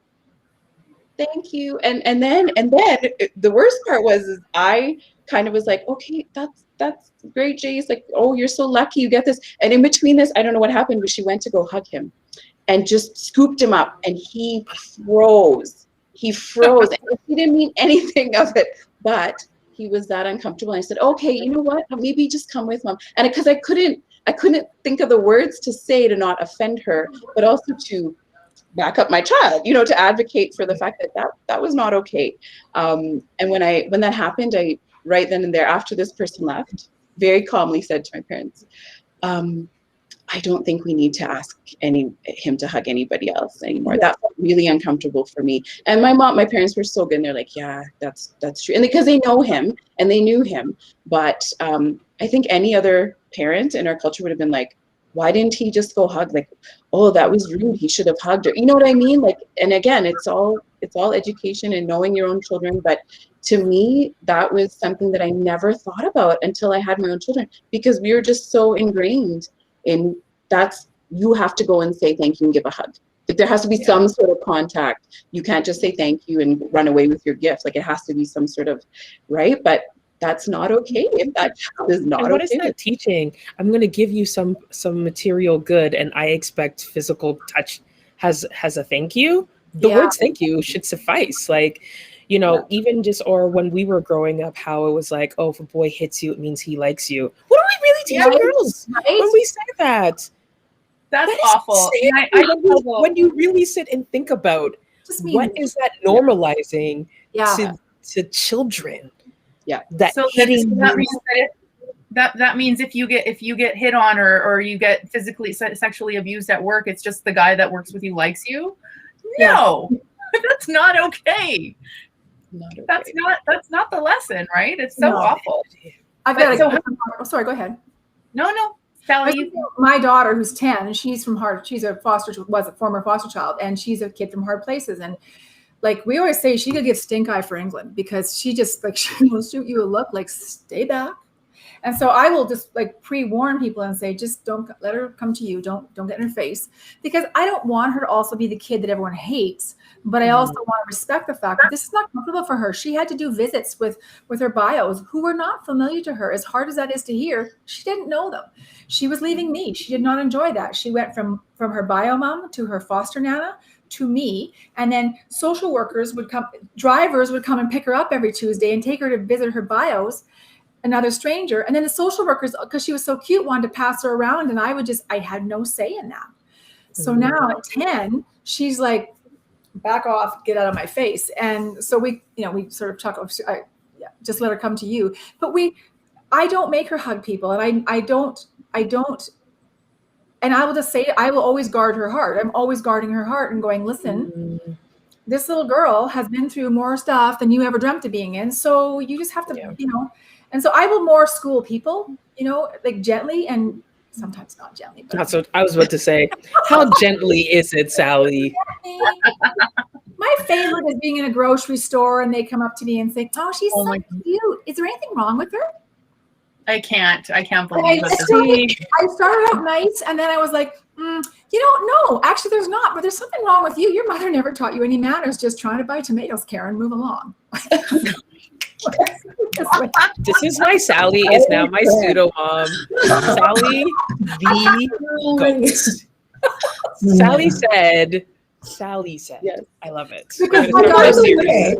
thank you. And then the worst part was I kind of was like, okay, that's great, Jace. Like, oh, you're so lucky you get this. And in between this, I don't know what happened, but she went to go hug him and just scooped him up, and he froze. He froze. And he didn't mean anything of it, but he was that uncomfortable. And I said, okay, you know what? Maybe just come with Mom. And because I couldn't think of the words to say to not offend her, but also to back up my child, you know, to advocate for the fact that was not okay. And when that happened, I right then and there, after this person left, very calmly said to my parents, I don't think we need to ask him to hug anybody else anymore. Yeah. That felt really uncomfortable for me. And my parents were so good. And they're like, yeah, that's true. And because they know him and they knew him. But I think any other parent in our culture would have been like, why didn't he just go hug? Like, oh, that was rude. He should have hugged her. You know what I mean? Like, and again, it's all education and knowing your own children. But to me, that was something that I never thought about until I had my own children, because we were just so ingrained in you have to go and say thank you and give a hug. Like, there has to be some sort of contact. You can't just say thank you and run away with your gift. Like, it has to be some sort of, right? But that's not okay. If that is not okay. What is that teaching? I'm going to give you some material good, and I expect physical touch has a thank you. The words thank you should suffice. Like, you know, even just, or when we were growing up, how it was like, oh, if a boy hits you, it means he likes you. What do we really teach girls when we say that? That's awful. When you really sit and think about what is that normalizing to children? Yeah. That means if you get hit on or you get physically sexually abused at work, it's just the guy that works with you likes you. No, that's not okay. That's not the lesson, right? It's so awful. Sorry, go ahead. No, Sally. My daughter, who's 10, she's from she's was a former foster child, and she's a kid from hard places. And like we always say, she could get stink eye for England, because she just like, she will shoot you a look like, stay back. And so I will just like pre-warn people and say, just don't let her come to you. Don't get in her face, because I don't want her to also be the kid that everyone hates. But I also want to respect the fact that this is not comfortable for her. She had to do visits with her bios who were not familiar to her. As hard as that is to hear, she didn't know them. She was leaving me. She did not enjoy that. She went from her bio mom to her foster nana to me. And then social workers would come, drivers would come and pick her up every Tuesday and take her to visit her bios, another stranger. And then the social workers, because she was so cute, wanted to pass her around. And I had no say in that. So now at 10, she's like, back off, get out of my face. And so we sort of talk, just let her come to you. But I don't make her hug people. And I don't, and I will just say, I will always guard her heart. I'm always guarding her heart and going, listen, this little girl has been through more stuff than you ever dreamt of being in. So you just have to, and so I will more school people, like gently, and sometimes not gently. But that's what I was about to say. How gently is it, Sally? My favorite is being in a grocery store and they come up to me and say, oh, she's so cute. Is there anything wrong with her? I can't believe it. I started out nice, and then I was like, no, actually there's not, but there's something wrong with you. Your mother never taught you any manners, just trying to buy tomatoes, Karen, move along. This is why Sally is now my pseudo mom. Sally the ghost. Sally said, Sally said. Yes. I love it. Because We're gonna by start the our way,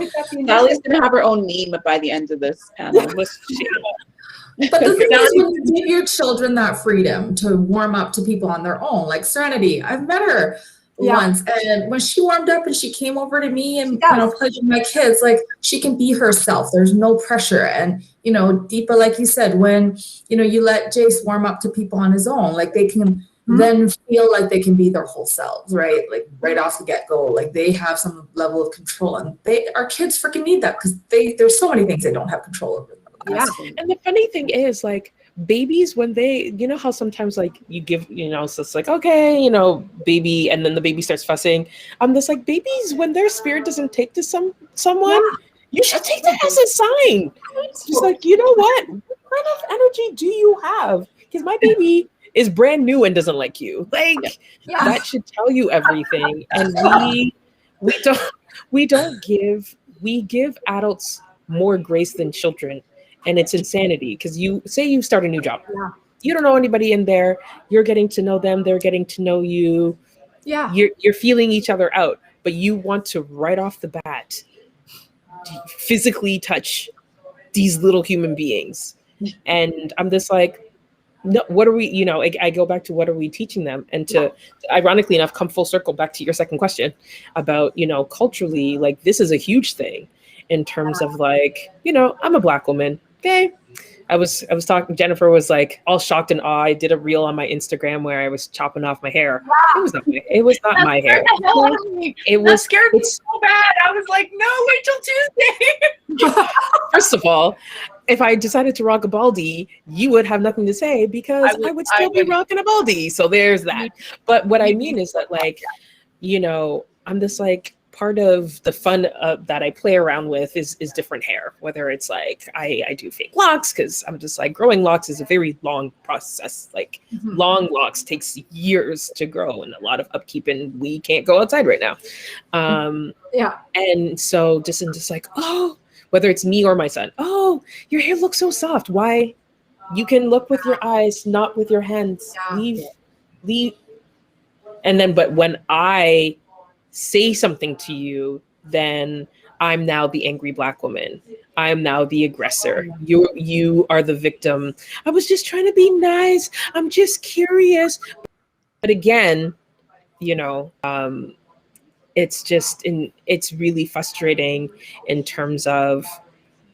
series. Sally's gonna have her own meme by the end of this panel. but the thing is, when you give your children that freedom to warm up to people on their own, like Serenity, I've met her once, and when she warmed up and she came over to me and played with my kids, like she can be herself. There's no pressure. And Deepa, like you said, when you let Jace warm up to people on his own, like they can then feel like they can be their whole selves, right? Like right off the get-go, like they have some level of control, and our kids freaking need that because there's so many things they don't have control over. Yeah. And the funny thing is, like, babies, when they, how sometimes like you give, so it's like, okay, baby, and then the baby starts fussing. I'm just like, babies, when their spirit doesn't take to someone, you should take that as a sign. Just like, you know what kind of energy do you have? Because my baby is brand new and doesn't like you. Like that should tell you everything. And we give adults more grace than children. And it's insanity because you start a new job. Yeah. You don't know anybody in there. You're getting to know them. They're getting to know you. Yeah. You're feeling each other out, but you want to right off the bat physically touch these little human beings. And I'm just like, no, what are we, I go back to what are we teaching them? And to ironically enough, come full circle back to your second question about, culturally, like this is a huge thing in terms of like, I'm a Black woman. Okay. I was talking, Jennifer was like all shocked and awe. I did a reel on my Instagram where I was chopping off my hair. Wow. It was not my hair. That scared me so bad. I was like, no, wait till Tuesday. First of all, if I decided to rock a baldy, you would have nothing to say because I would still be rocking a baldy. So there's that. But what I mean is that like, I'm just like, part of the fun that I play around with is different hair, whether it's like I do fake locks because I'm just like growing locks is a very long process. Like long locks takes years to grow and a lot of upkeep, and we can't go outside right now. And so just like, oh, whether it's me or my son, oh, your hair looks so soft. Why? You can look with your eyes, not with your hands. Leave. And then, but when I say something to you, then I'm now the angry Black woman. I'm now the aggressor. You are the victim. I was just trying to be nice. I'm just curious. But again, it's really frustrating in terms of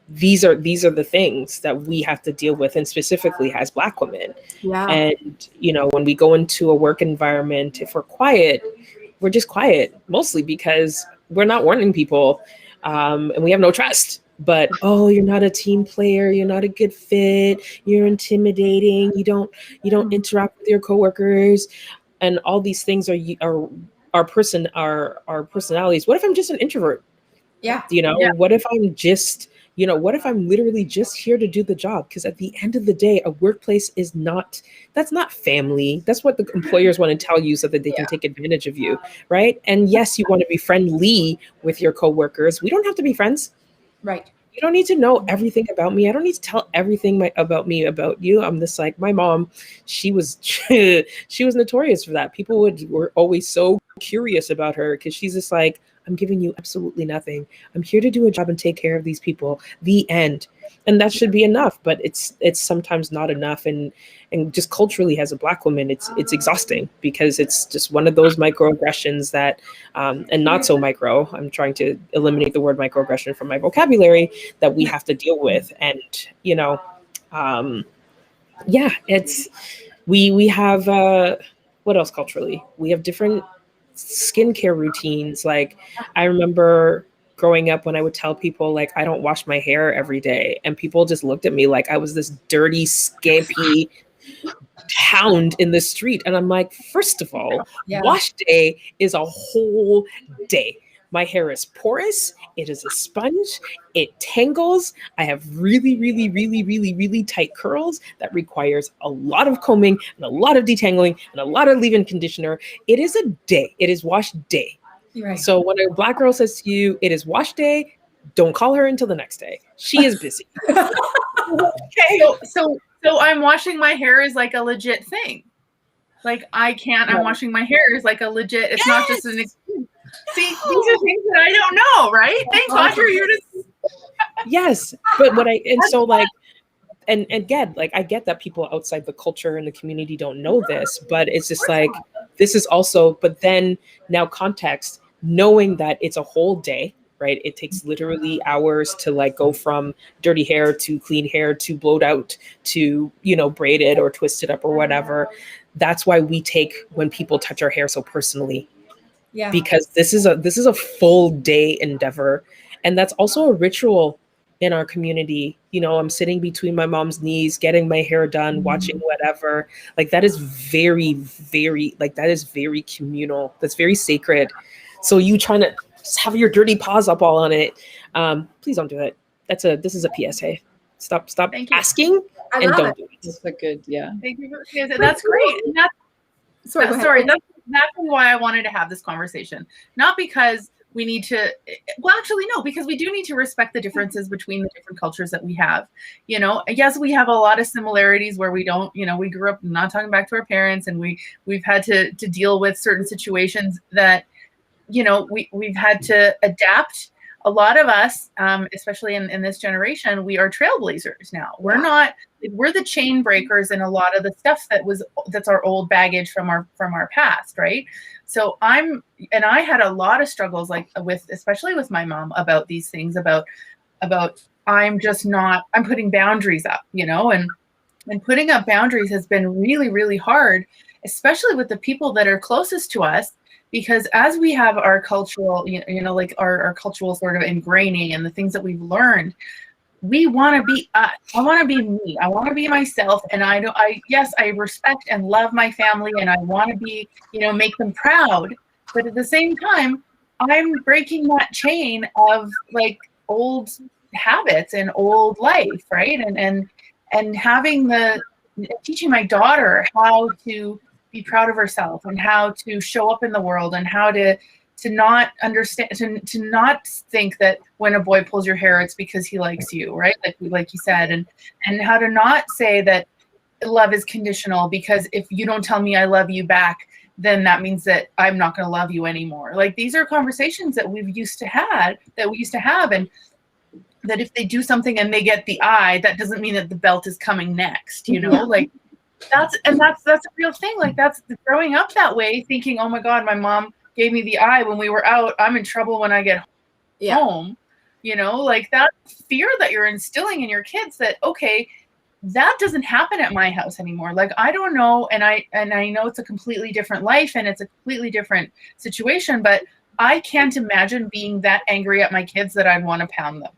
these are the things that we have to deal with, and specifically as Black women. Yeah. And when we go into a work environment, if we're quiet, we're just quiet, mostly because we're not warning people, and we have no trust. But you're not a team player, you're not a good fit, you're intimidating, you don't interact with your coworkers, and all these things are our personalities. What if I'm just an introvert? Yeah. What if I'm just what if I'm literally just here to do the job? Because at the end of the day, a workplace that's not family. That's what the employers want to tell you so that they can take advantage of you, right? And yes, you want to be friendly with your coworkers. We don't have to be friends. Right. You don't need to know everything about me. I don't need to tell everything about you. I'm just like, my mom, she was notorious for that. People were always so curious about her because she's just like, I'm giving you absolutely nothing. I'm here to do a job and take care of these people. The end. And that should be enough, but it's sometimes not enough. And just culturally, as a Black woman, it's exhausting because it's just one of those microaggressions that, and not so micro, I'm trying to eliminate the word microaggression from my vocabulary, that we have to deal with. And, we have, what else culturally? We have different skincare routines. Like I remember growing up when I would tell people like I don't wash my hair every day, and people just looked at me like I was this dirty, scampy hound in the street. And I'm like, first of all, wash day is a whole day. My hair is porous. It is a sponge. It tangles. I have really, really, really, really, really tight curls that requires a lot of combing and a lot of detangling and a lot of leave-in conditioner. It is a day. It is wash day. Right. So when a Black girl says to you, it is wash day, don't call her until the next day. She is busy. Okay. So I'm washing my hair is like a legit thing. Like I can't, I'm washing my hair is like a legit, it's not just an excuse. See, these are things that I don't know, right? Thanks, Audrey, you're just. Yes, but and again, like I get that people outside the culture and the community don't know this, but it's just like, this is also, but then now context, knowing that it's a whole day, right? It takes literally hours to like go from dirty hair to clean hair to blowed out to, braided or twisted up or whatever. That's why we take when people touch our hair so personally. Yeah. Because this is a full day endeavor. And that's also a ritual in our community. I'm sitting between my mom's knees, getting my hair done, watching whatever. Like that is very, very, that is very communal. That's very sacred. So you trying to have your dirty paws up all on it. Please don't do it. This is a PSA. Stop asking and don't do it. That's a good, yeah. Thank you for that's great. And that's exactly why I wanted to have this conversation. Not because we need to, because we do need to respect the differences between the different cultures that we have. Yes, we have a lot of similarities where we don't, we grew up not talking back to our parents, and we've had to deal with certain situations that, we've had to adapt. A lot of us, especially in this generation, we are trailblazers now. We're the chain breakers in a lot of the stuff that's our old baggage from our past, right? So I had a lot of struggles especially with my mom about these things, about I'm putting boundaries up, and putting up boundaries has been really, really hard, especially with the people that are closest to us. Because as we have our cultural, our cultural sort of ingraining and the things that we've learned, we want to be us. I want to be me. I want to be myself. And I respect and love my family, and I want to be, make them proud. But at the same time, I'm breaking that chain of old habits and old life, right? And having teaching my daughter how to be proud of herself and how to show up in the world, and how to not understand, to not think that when a boy pulls your hair, it's because he likes you, right? Like you said, and how to not say that love is conditional, because if you don't tell me I love you back, then that means that I'm not going to love you anymore. These are conversations that we used to have, and that if they do something and they get the eye, that doesn't mean that the belt is coming next, That's a real thing. That's growing up that way, thinking, oh my God, my mom gave me the eye when we were out. I'm in trouble when I get home. That fear that you're instilling in your kids, that, okay, that doesn't happen at my house anymore. I don't know. And I know it's a completely different life and it's a completely different situation, but I can't imagine being that angry at my kids that I'd want to pound them.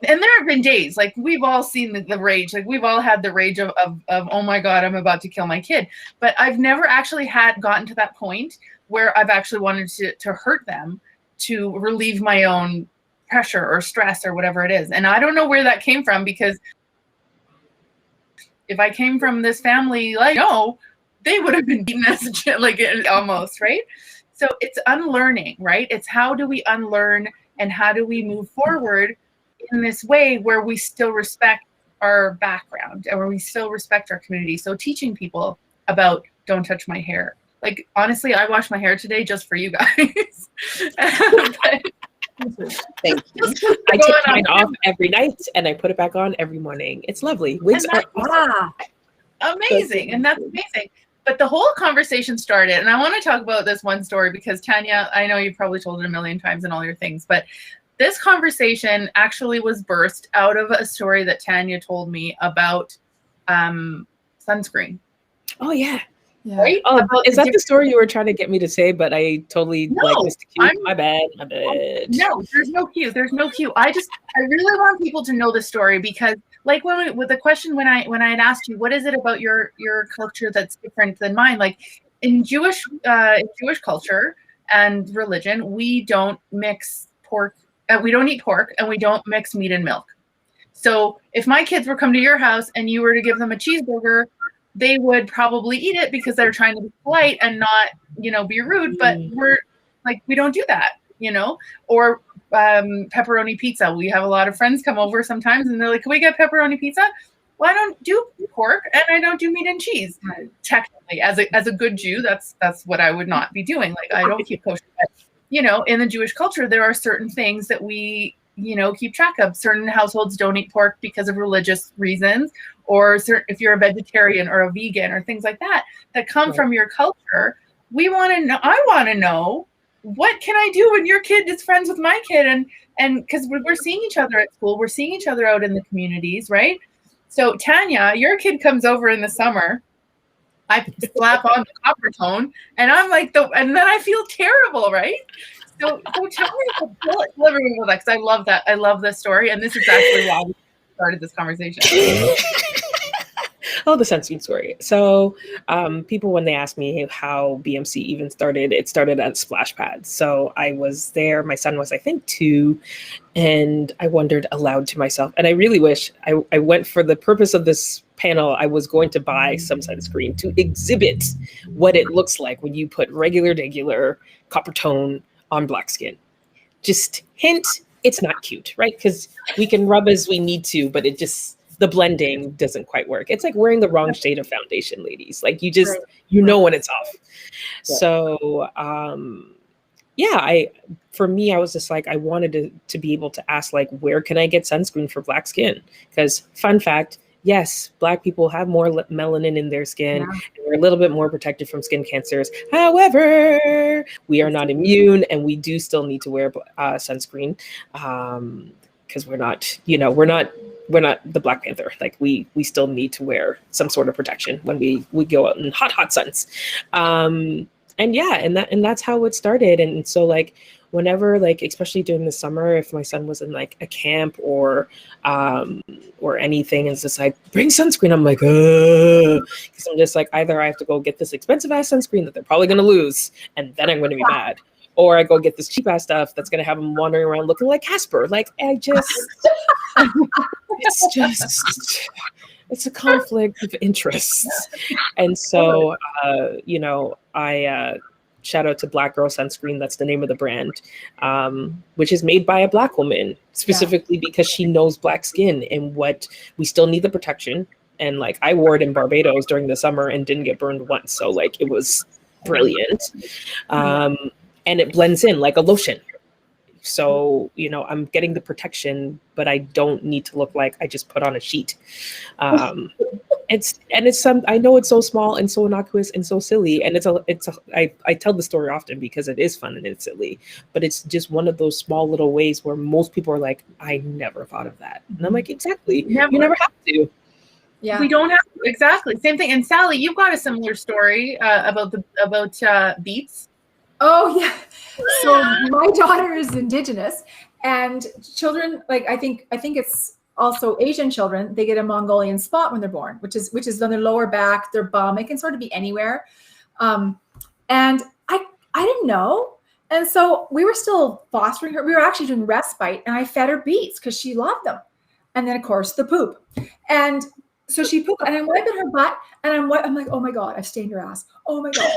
And there have been days, we've all seen the rage, we've all had the rage of, oh my God, I'm about to kill my kid. But I've never actually gotten to that point where I've actually wanted to hurt them to relieve my own pressure or stress or whatever it is. And I don't know where that came from, because if I came from this family, they would have been beaten as a kid, almost, right? So it's unlearning, right? It's how do we unlearn, and how do we move forward in this way where we still respect our background and where we still respect our community. So teaching people about don't touch my hair. Honestly, I washed my hair today just for you guys. Thank you. I take mine off every night and I put it back on every morning. It's lovely. Wigs are amazing. And that's amazing. But the whole conversation started, and I want to talk about this one story because Tanya, I know you've probably told it a million times in all your things, but this conversation actually was birthed out of a story that Tanya told me about sunscreen. Oh, yeah. Right? Is that the story you were trying to get me to say, but I totally missed the cue? My bad. No, there's no cue. I really want people to know the story, because with the question when I had asked you, what is it about your culture that's different than mine? In Jewish culture and religion, we don't mix pork. We don't eat pork, and we don't mix meat and milk. So if my kids were come to your house and you were to give them a cheeseburger, they would probably eat it because they're trying to be polite and not, be rude. But we don't do that, or pepperoni pizza. We have a lot of friends come over sometimes and they're like, can we get pepperoni pizza? Well, I don't do pork and I don't do meat and cheese. Right. Technically, as a good Jew, that's what I would not be doing. Like, I don't keep kosher. But, you know, in the Jewish culture, there are certain things that we, you know, keep track of. Certain households don't eat pork because of religious reasons, or if you're a vegetarian or a vegan or things like that come from your culture. We want to know. I want to know, what can I do when your kid is friends with my kid? And because we're seeing each other at school, we're seeing each other out in the communities, right? So Tanya, your kid comes over in the summer. I slap on the copper tone, and I'm like, and then I feel terrible, right? So tell everyone about that, because I love that. I love this story, and this is actually why we started this conversation. Oh, the Sunscreen story. So people, when they ask me how BMC even started, it started at splash pads. So I was there. My son was, I think, 2. And I wondered aloud to myself, and I really wish I went for the purpose of this panel. I was going to buy some sunscreen to exhibit what it looks like when you put regular copper tone on black skin. Just hint, it's not cute, right? Because we can rub as we need to, but it just, the blending doesn't quite work. It's like wearing the wrong shade of foundation, ladies. Like you just, you know when it's off. So, yeah, for me, I was just like, I wanted to be able to ask, like, where can I get sunscreen for black skin? Because fun fact, yes, Black people have more melanin in their skin. And we're a little bit more protected from skin cancers. However, we are not immune, and we do still need to wear sunscreen because we're not, you know, we're not the Black Panther. Like we still need to wear some sort of protection when we go out in hot suns. And yeah, and that's how it started. And so like whenever, like especially during the summer, if my son was in like a camp or anything, it's just like, bring sunscreen. I'm like, because I'm just like, either I have to go get this expensive ass sunscreen that they're probably gonna lose, and then I'm gonna be mad, or I go get this cheap ass stuff that's gonna have them wandering around looking like Casper. Like I just, it's a conflict of interests. And so, you know, I shout out to Black Girl Sunscreen. That's the name of the brand, which is made by a Black woman specifically because she knows Black skin and what we still need the protection. And like I wore it in Barbados during the summer and didn't get burned once. So like it was brilliant. And it blends in like a lotion. So, you know, I'm getting the protection, but I don't need to look like I just put on a sheet. It's some, I know it's so small and so innocuous and so silly. And I tell the story often because it is fun and it's silly, but it's just one of those small little ways where most people are like, I never thought of that. And I'm like, exactly. You never have to. Yeah, we don't have to. Exactly. Same thing. And Sally, you've got a similar story about beets. Oh yeah. So my daughter is Indigenous, and children, like I think it's also Asian children, they get a Mongolian spot when they're born, which is on their lower back, their bum. It can sort of be anywhere. And I didn't know. And so we were still fostering her. We were actually doing respite, and I fed her beets because she loved them. And then of course the poop. And so she pooped, and I'm wiping her butt, and I'm like, oh my God, I've stained her ass. Oh my God.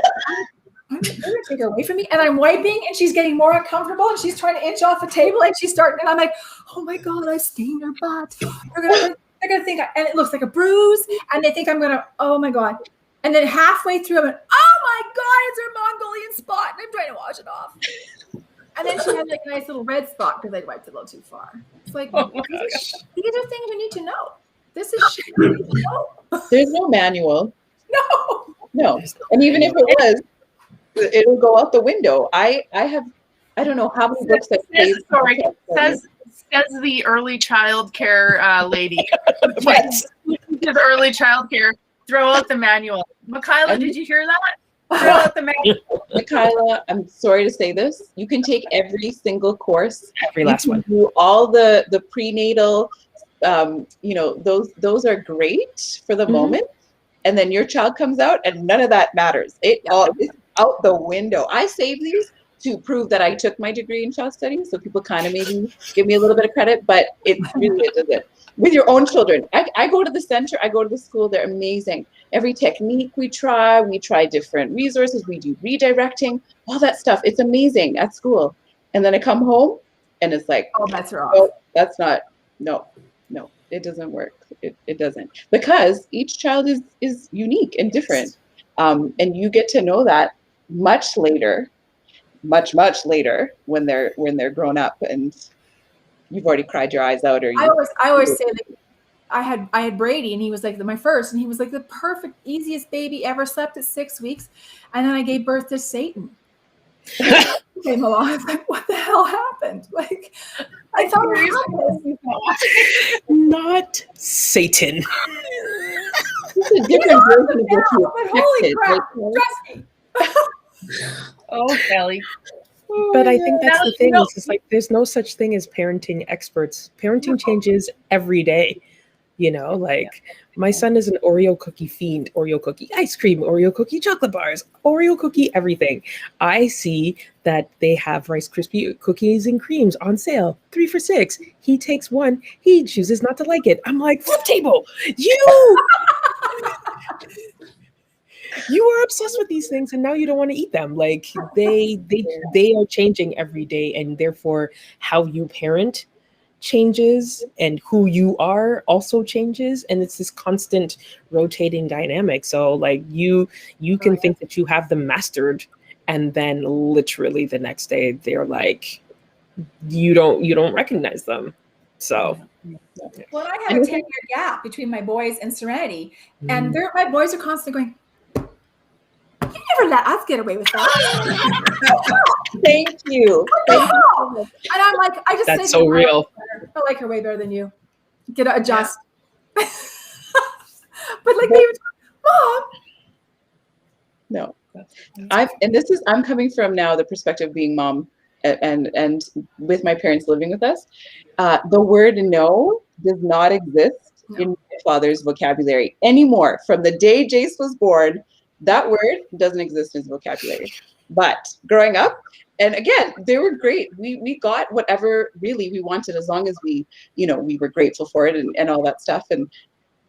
I'm gonna take her away from me, and I'm wiping, and she's getting more uncomfortable, and she's trying to inch off the table, and she's starting, and I'm like, oh my God, I stained her butt. They're gonna think, and it looks like a bruise, and they think I'm gonna, oh my God. And then halfway through, I went, oh my God, it's her Mongolian spot, and I'm trying to wash it off. And then she had like a nice little red spot because I wiped it a little too far. It's like, these are things you need to know. This is shit you need to know. There's no manual. No. And even if it was, it'll go out the window. I don't know how many books that says the early child care lady. Yes. The early child care. Throw out the manual. Michaela, did you hear that? Throw out the manual. Michaela, I'm sorry to say this. You can take every single course. Every last one. Do all the prenatal, you know, those are great for the moment. And then your child comes out and none of that matters. It's out the window. I save these to prove that I took my degree in child studies. So people kind of maybe give me a little bit of credit, but it really doesn't. With your own children. I go to the center, I go to the school, they're amazing. Every technique we try different resources, we do redirecting, all that stuff. It's amazing at school. And then I come home and it's like, oh, that's wrong. Oh, that's not, no. It doesn't work. It doesn't, because each child is unique and different. And you get to know that much later, much later, when they're grown up and you've already cried your eyes out. Or I always say that I had Brady, and he was like my first, and he was like the perfect, easiest baby ever. Slept at 6 weeks, and then I gave birth to Satan. Came along. I was like, what the hell happened? Like, I thought not Satan. It's a different version of what you holy crap! Like, Trust me. Oh, Kelly. But I think that's the thing. It's just like there's no such thing as parenting experts. Parenting changes every day. You know, like my son is an Oreo cookie fiend. Oreo cookie ice cream, Oreo cookie chocolate bars, Oreo cookie everything. I see that they have Rice Krispie cookies and creams on sale, 3 for $6. He takes one. He chooses not to like it. I'm like, flip table. You are obsessed with these things, and now you don't want to eat them. Like they are changing every day, and therefore how you parent changes, and who you are also changes, and it's this constant rotating dynamic. So like you can think that you have them mastered, and then literally the next day they're like you don't recognize them. So well, I have a 10-year gap between my boys and Serenity, and my boys are constantly going, you never let us get away with that. Thank you. And I'm like, I just that's so real. I like her way better than you. Get to adjust. Yeah. But like, they were, Mom. No, I'm coming from now the perspective of being mom and with my parents living with us. The word no does not exist in my father's vocabulary anymore. From the day Jace was born, that word doesn't exist in his vocabulary. But growing up, and again, they were great. We got whatever really we wanted, as long as we were grateful for it and all that stuff, and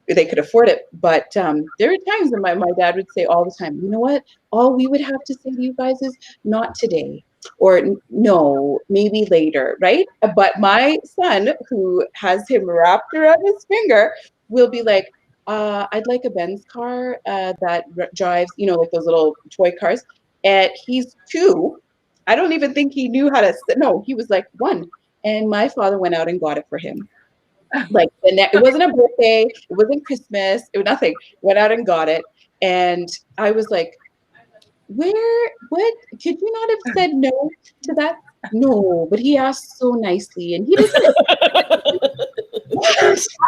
they could afford it. But there were times when my dad would say all the time, you know what? All we would have to say to you guys is not today, or no, maybe later, right? But my son, who has him wrapped around his finger, will be like, I'd like a Benz car that drives, like those little toy cars. And he's 2. I don't even think he knew how to. No, he was like 1. And my father went out and got it for him. Like it wasn't a birthday, it wasn't Christmas, it was nothing. Went out and got it. And I was like, what? Could you not have said no to that? No, but he asked so nicely, and he doesn't. I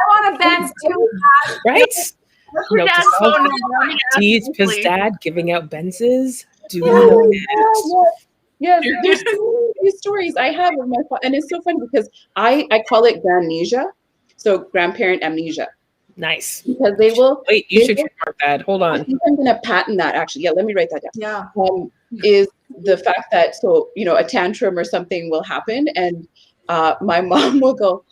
want a Benz too. Right? His dad giving out Benzes. Yes, there's so many stories I have of my father, and it's so funny because I call it grandnesia, so grandparent amnesia. Nice. Because they will. Wait, you should trademark that. Hold on. I think I'm gonna patent that actually. Yeah, let me write that down. Yeah. Is the fact that a tantrum or something will happen, and my mom will go,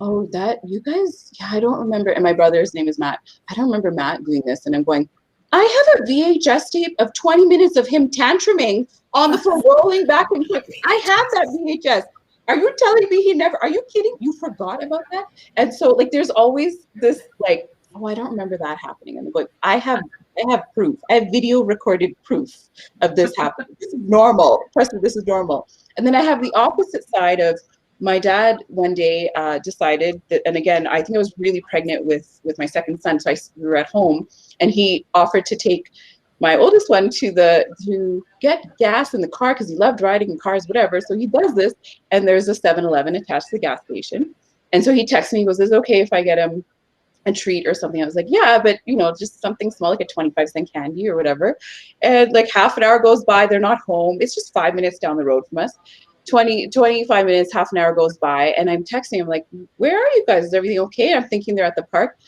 oh, that you guys, yeah, I don't remember. And my brother's name is Matt. I don't remember Matt doing this. And I'm going, I have a VHS tape of 20 minutes of him tantruming on the floor, rolling back and forth. I have that VHS. Are you telling me he never, are you kidding? You forgot about that? And so like, there's always this like, oh, I don't remember that happening. And I'm going, I have proof. I have video recorded proof of this happening. This is normal. Trust me, this is normal. And then I have the opposite side of, my dad one day decided that, and again, I think I was really pregnant with my second son, so we were at home, and he offered to take my oldest one to get gas in the car because he loved riding in cars, whatever. So he does this, and there's a 7-Eleven attached to the gas station, and so he texts me, he goes, "Is it okay if I get him a treat or something?" I was like, "Yeah, but just something small, like a 25-cent candy or whatever." And like half an hour goes by, they're not home. It's just 5 minutes down the road from us. 25 minutes, half an hour goes by, and I'm texting him like, "Where are you guys? Is everything okay?" I'm thinking they're at the park.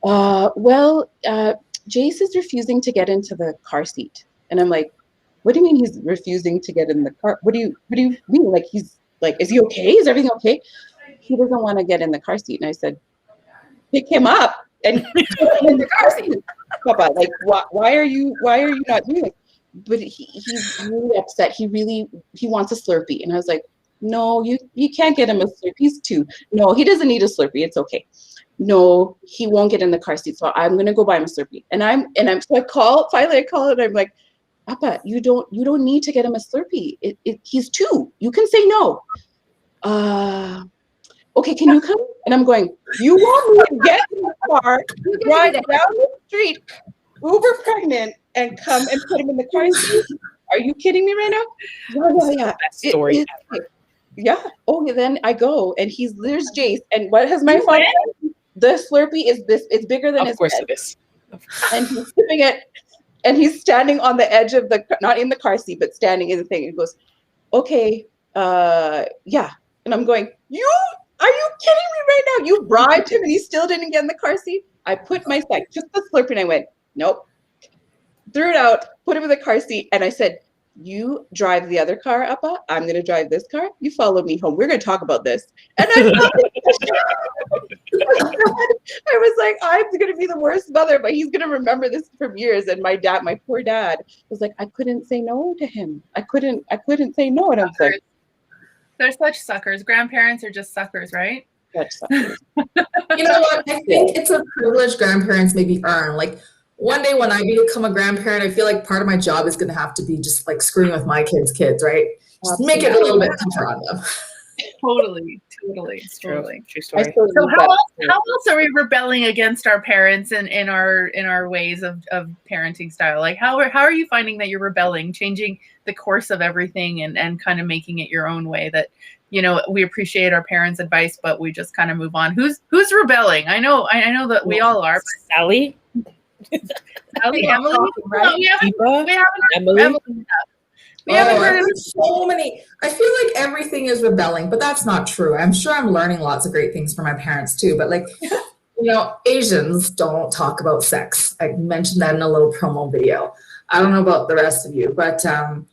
Jace is refusing to get into the car seat. And I'm like, "What do you mean he's refusing to get in the car? What do you mean? Like, he's like, is he okay? Is everything okay?" "He doesn't want to get in the car seat." And I said, "Pick him up and put him in the car seat, Papa. Like, why are you not doing it?" But he's really upset. He wants a Slurpee. And I was like, "No, you can't get him a Slurpee. He's 2. No, he doesn't need a Slurpee. It's okay." no, he won't get in the car seat. So I'm going to go buy him a Slurpee. So I call and I'm like, Papa, you don't need to get him a Slurpee. He's 2. You can say no. Okay, can you come? And I'm going, you want me to get in the car, drive down the street, uber pregnant, and come and put him in the car seat? Are you kidding me right now? Yeah. Story. Yeah. Okay, then I go, and there's Jace. And what has my father done? The Slurpee is this. It's bigger than his head. Of course it is. And he's sipping it, and he's standing on the edge of not in the car seat, but standing in the thing. And he goes, okay, yeah. And I'm going, are you kidding me right now? You bribed him and he still didn't get in the car seat? I put my sack, just the Slurpee, and I went, nope. Threw it out, put him in the car seat, and I said, you drive the other car, Appa. I'm going to drive this car. You follow me home. We're going to talk about this. And I was like, I'm going to be the worst mother, but he's going to remember this for years. And my poor dad was like, I couldn't say no to him. I couldn't say no. And I was like, they're such suckers. Grandparents are just suckers, right? Such suckers. You know what? I think it's a privilege grandparents maybe earn. Like one day when I become a grandparent, I feel like part of my job is going to have to be just like screwing with my kids, right? Just make it a little bit tougher on them. Totally. True story. So how else are we rebelling against our parents and in our ways of parenting style? Like how are you finding that you're rebelling, changing the course of everything and kind of making it your own way, that we appreciate our parents' advice, but we just kind of move on? Who's rebelling? I know that we all are. Sally? Emily? Right? We haven't Emily? We haven't heard of so many. I feel like everything is rebelling, but that's not true. I'm sure I'm learning lots of great things from my parents too. But Asians don't talk about sex. I mentioned that in a little promo video. I don't know about the rest of you, but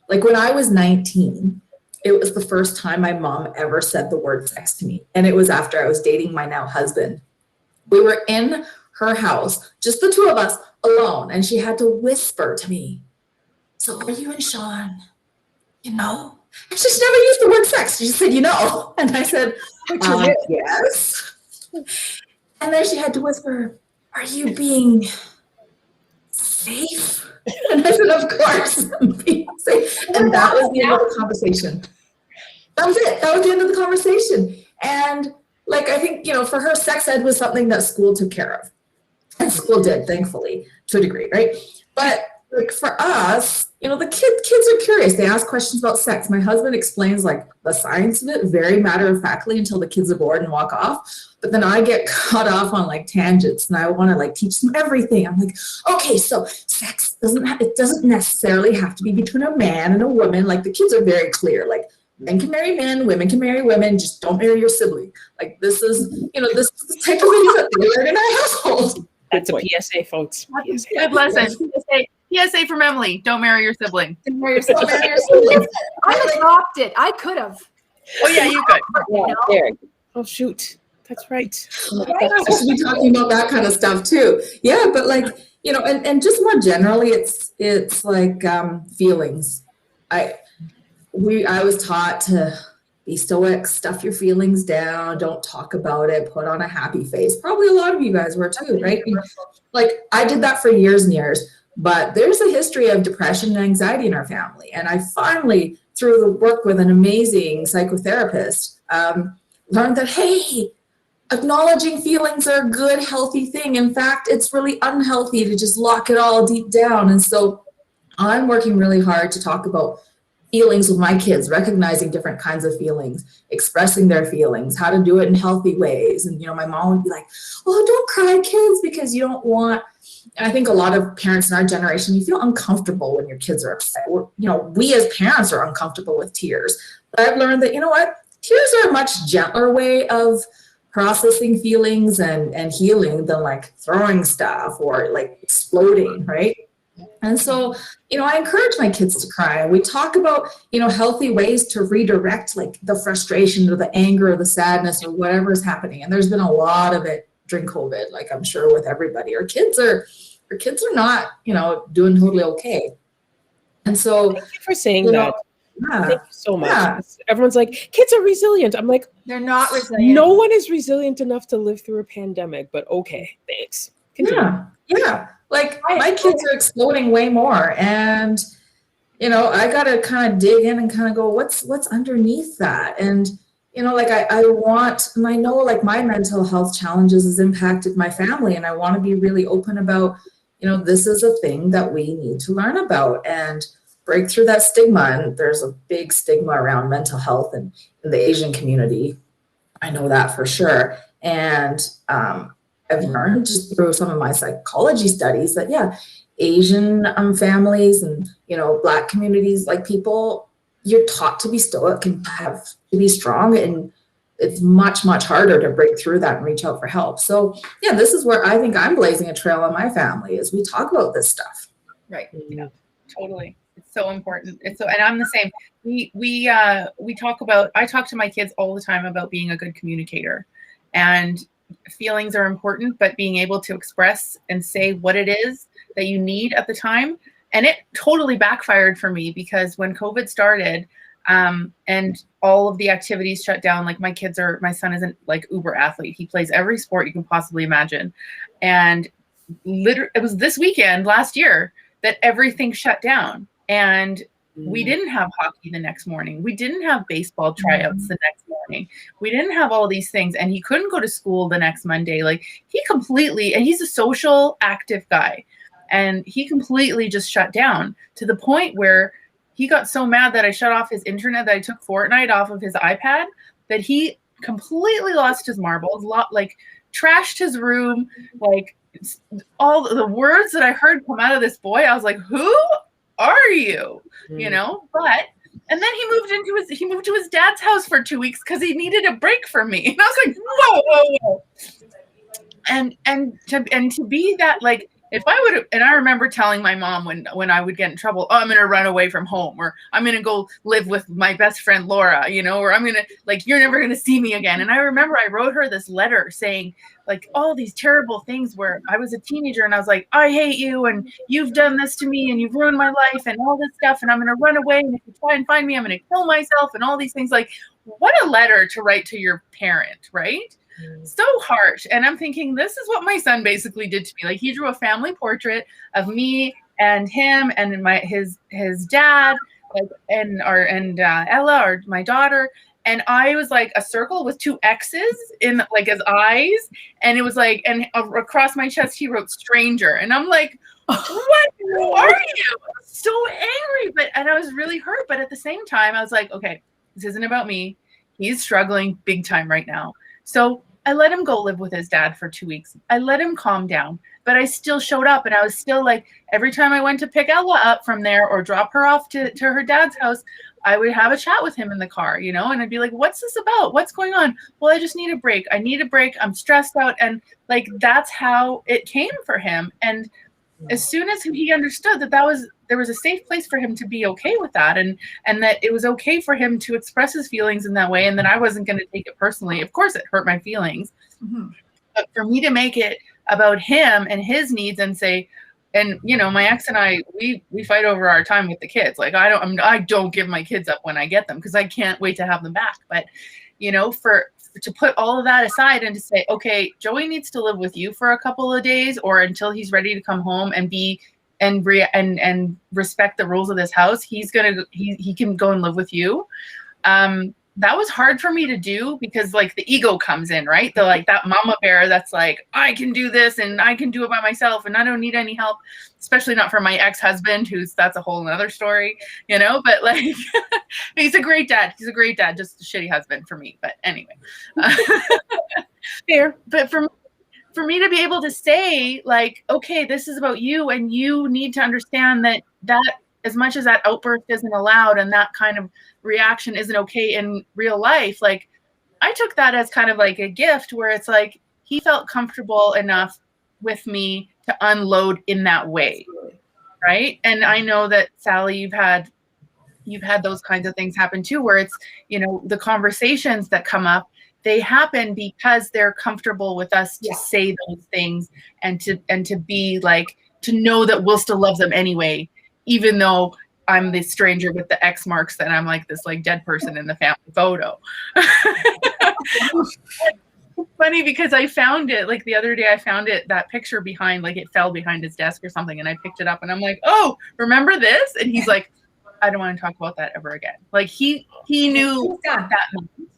when I was 19, it was the first time my mom ever said the word sex to me. And it was after I was dating my now husband. We were in her house, just the two of us alone. And she had to whisper to me, so are you and Sean? And she's never used the word sex. She just said, and I said, yes. And then she had to whisper, are you being safe? And I said, of course, I'm being safe. And that was the end of the conversation. That was it. That was the end of the conversation. And I think, for her, sex ed was something that school took care of. And school did, thankfully, to a degree, right? But for us, the kids are curious. They ask questions about sex. My husband explains the science of it very matter-of-factly until the kids are bored and walk off. But then I get caught off on tangents, and I want to teach them everything. I'm like, okay, so sex doesn't necessarily have to be between a man and a woman. The kids are very clear. Men can marry men, women can marry women. Just don't marry your sibling. This is this is the type of things that they learn in our household. That's a PSA, folks. PSA. Good lesson. PSA from Emily. Don't marry your sibling. Don't marry your sibling. I adopted. I could have. Oh yeah, you could. There. Oh shoot. That's right. I should be talking about that kind of stuff too. Yeah, but and just more generally, it's feelings. I was taught to be stoic, stuff your feelings down, don't talk about it, put on a happy face. Probably a lot of you guys were too, right? I did that for years and years, but there's a history of depression and anxiety in our family. And I finally, through the work with an amazing psychotherapist, learned that, hey, acknowledging feelings are a good, healthy thing. In fact, it's really unhealthy to just lock it all deep down. And so I'm working really hard to talk about feelings with my kids, recognizing different kinds of feelings, expressing their feelings, how to do it in healthy ways. And, my mom would be like, oh, don't cry, kids, because you don't want, and I think a lot of parents in our generation, you feel uncomfortable when your kids are upset. We as parents are uncomfortable with tears. But I've learned that, tears are a much gentler way of processing feelings and healing than throwing stuff or exploding, right? And so, I encourage my kids to cry. We talk about, healthy ways to redirect the frustration or the anger or the sadness or whatever is happening. And there's been a lot of it during COVID, I'm sure with everybody. Our kids are not, doing totally okay. And so thank you for saying that. Thank you so much. Everyone's like, kids are resilient. I'm like, they're not resilient. No one is resilient enough to live through a pandemic, but okay, thanks. Continue. Yeah. Like my kids are exploding way more, and I gotta kind of dig in and kind of go, what's underneath that? And like I want, and I know like my mental health challenges has impacted my family, and I want to be really open about, this is a thing that we need to learn about and break through that stigma. And there's a big stigma around mental health in the Asian community. I know that for sure. And I've learned just through some of my psychology studies that, Asian families and, Black communities, like people, you're taught to be stoic and have to be strong. And it's much, much harder to break through that and reach out for help. So, this is where I think I'm blazing a trail in my family as we talk about this stuff. Right. Yeah, totally. It's so important. And I'm the same. I talk to my kids all the time about being a good communicator, and feelings are important, but being able to express and say what it is that you need at the time. And it totally backfired for me, because when COVID started, and all of the activities shut down, like my son isn't like uber athlete. He plays every sport you can possibly imagine. And it was this weekend last year that everything shut down. And we didn't have hockey the next morning. We didn't have baseball tryouts the next morning. We didn't have all these things. And he couldn't go to school the next Monday. Like and he's a social, active guy. And he completely just shut down, to the point where he got so mad that I shut off his internet, that I took Fortnite off of his iPad, that he completely lost his marbles, trashed his room. Like all the words that I heard come out of this boy, I was like, who are you? And then he moved to his dad's house for 2 weeks because he needed a break from me. And I was like, whoa. And to be that, like, if I would, and I remember telling my mom when I would get in trouble, I'm going to run away from home, or I'm going to go live with my best friend, Laura, or I'm going to, like, you're never going to see me again. And I remember I wrote her this letter saying, like, all these terrible things where I was a teenager and I was like, I hate you, and you've done this to me, and you've ruined my life, and all this stuff, and I'm going to run away, and if you try and find me, I'm going to kill myself, and all these things. Like, what a letter to write to your parent, right? So harsh. And I'm thinking, this is what my son basically did to me. Like, he drew a family portrait of me and him and his dad, like, and Ella, or my daughter, and I was like a circle with 2 X's in like his eyes, and it was like, and across my chest he wrote stranger, and I'm like, what? Who are you? So angry, and I was really hurt, but at the same time I was like, okay, this isn't about me. He's struggling big time right now. So I let him go live with his dad for 2 weeks. I let him calm down, but I still showed up, and I was still like, every time I went to pick Ella up from there or drop her off to her dad's house, I would have a chat with him in the car, and I'd be like, what's this about? What's going on? Well, I just need a break. I need a break. I'm stressed out. And like, that's how it came for him. And as soon as he understood that there was a safe place for him to be okay with that, and that it was okay for him to express his feelings in that way, and that I wasn't going to take it personally. Of course, it hurt my feelings, but for me to make it about him and his needs and say, and my ex and I, we fight over our time with the kids. Like, I don't give my kids up when I get them, because I can't wait to have them back. But to put all of that aside and to say, okay, Joey needs to live with you for a couple of days, or until he's ready to come home and be and respect the rules of this house, he can go and live with you. That was hard for me to do, because like the ego comes in, right? The like that mama bear that's like, I can do this and I can do it by myself and I don't need any help, especially not from my ex-husband, that's a whole nother story, but like, he's a great dad. He's a great dad, just a shitty husband for me. But anyway, fair. But for me to be able to say, like, okay, this is about you, and you need to understand that as much as that outburst isn't allowed and that kind of reaction isn't okay in real life, like, I took that as kind of like a gift, where it's like he felt comfortable enough with me to unload in that way, right? And I know that, Sally, you've had those kinds of things happen too, where it's, the conversations that come up, they happen because they're comfortable with us to say those things, and to be like, to know that we'll still love them anyway, even though I'm the stranger with the X marks, and I'm like this like dead person in the family photo. It's funny because I found it like the other day. I found it, that picture behind, like it fell behind his desk or something, and I picked it up and I'm like, oh, remember this? And he's like, I don't want to talk about that ever again. Like he knew that moment.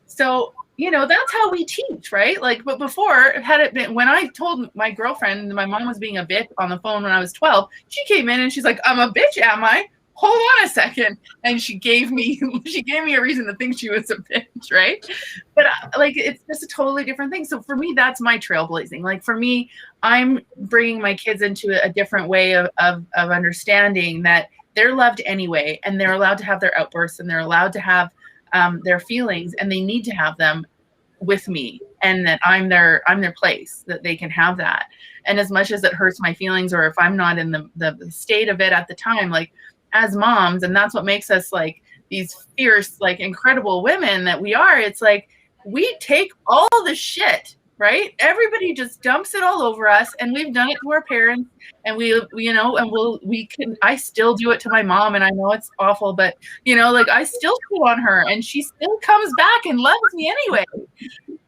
So, you know, that's how we teach, right? Like, but before, had it been, when I told my girlfriend my mom was being a bitch on the phone when I was 12, she came in and she's like, I'm a bitch, am I? Hold on a second. And she gave me a reason to think she was a bitch, right? But like, it's just a totally different thing. So for me, that's my trailblazing. Like for me, I'm bringing my kids into a different way of understanding that they're loved anyway, and they're allowed to have their outbursts, and they're allowed to have their feelings, and they need to have them with me, and that I'm their place, that they can have that. And as much as it hurts my feelings, or if I'm not in the state of it at the time, like as moms, and that's what makes us like these fierce, like incredible women that we are. It's like we take all the shit, right? Everybody just dumps it all over us, and we've done it to our parents, and we can. I still do it to my mom, and I know it's awful, but you know, like I still cheat on her, and she still comes back and loves me anyway.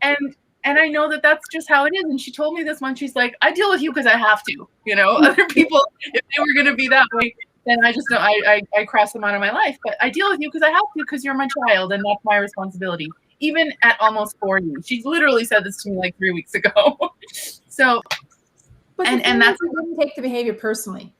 And I know that that's just how it is. And she told me this once. She's like, I deal with you because I have to. You know, other people, if they were going to be that way, then I just don't. I cross them out of my life. But I deal with you because I have to, because you're my child, and that's my responsibility. Even at almost 40, she literally said this to me like 3 weeks ago. So, but and that's, you didn't take the behavior personally.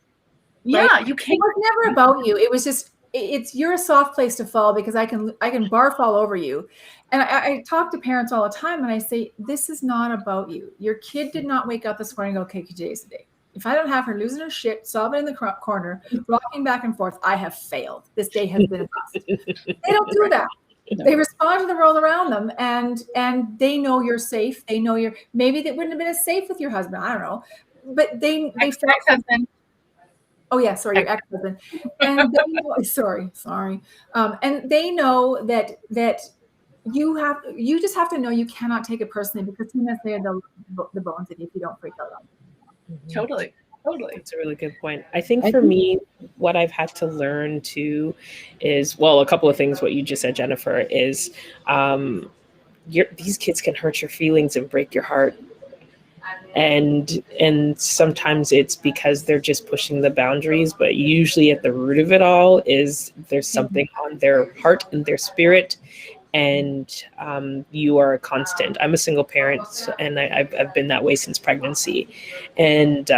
Yeah, right? You can't. It was never about you. It was just, you're a soft place to fall, because I can barf all over you. And I talk to parents all the time, and I say, this is not about you. Your kid did not wake up this morning and go, okay, today's the day. If I don't have her losing her shit, sobbing in the corner, rocking back and forth, I have failed. This day has been a bust. They don't do that. They respond to the world around them, and they know you're safe. They know maybe they wouldn't have been as safe with your husband. I don't know, but they ex-husband. Oh yeah, sorry, your ex-husband. And they know, sorry. And they know that you just have to know you cannot take it personally, because humans lay the bones in you if you don't freak out on them. Totally. It's a really good point. I think for me, what I've had to learn too is, well, a couple of things. What you just said, Jennifer, is these kids can hurt your feelings and break your heart. And sometimes it's because they're just pushing the boundaries, but usually at the root of it all is there's something on their heart and their spirit, and you are a constant. I'm a single parent, and I've been that way since pregnancy, and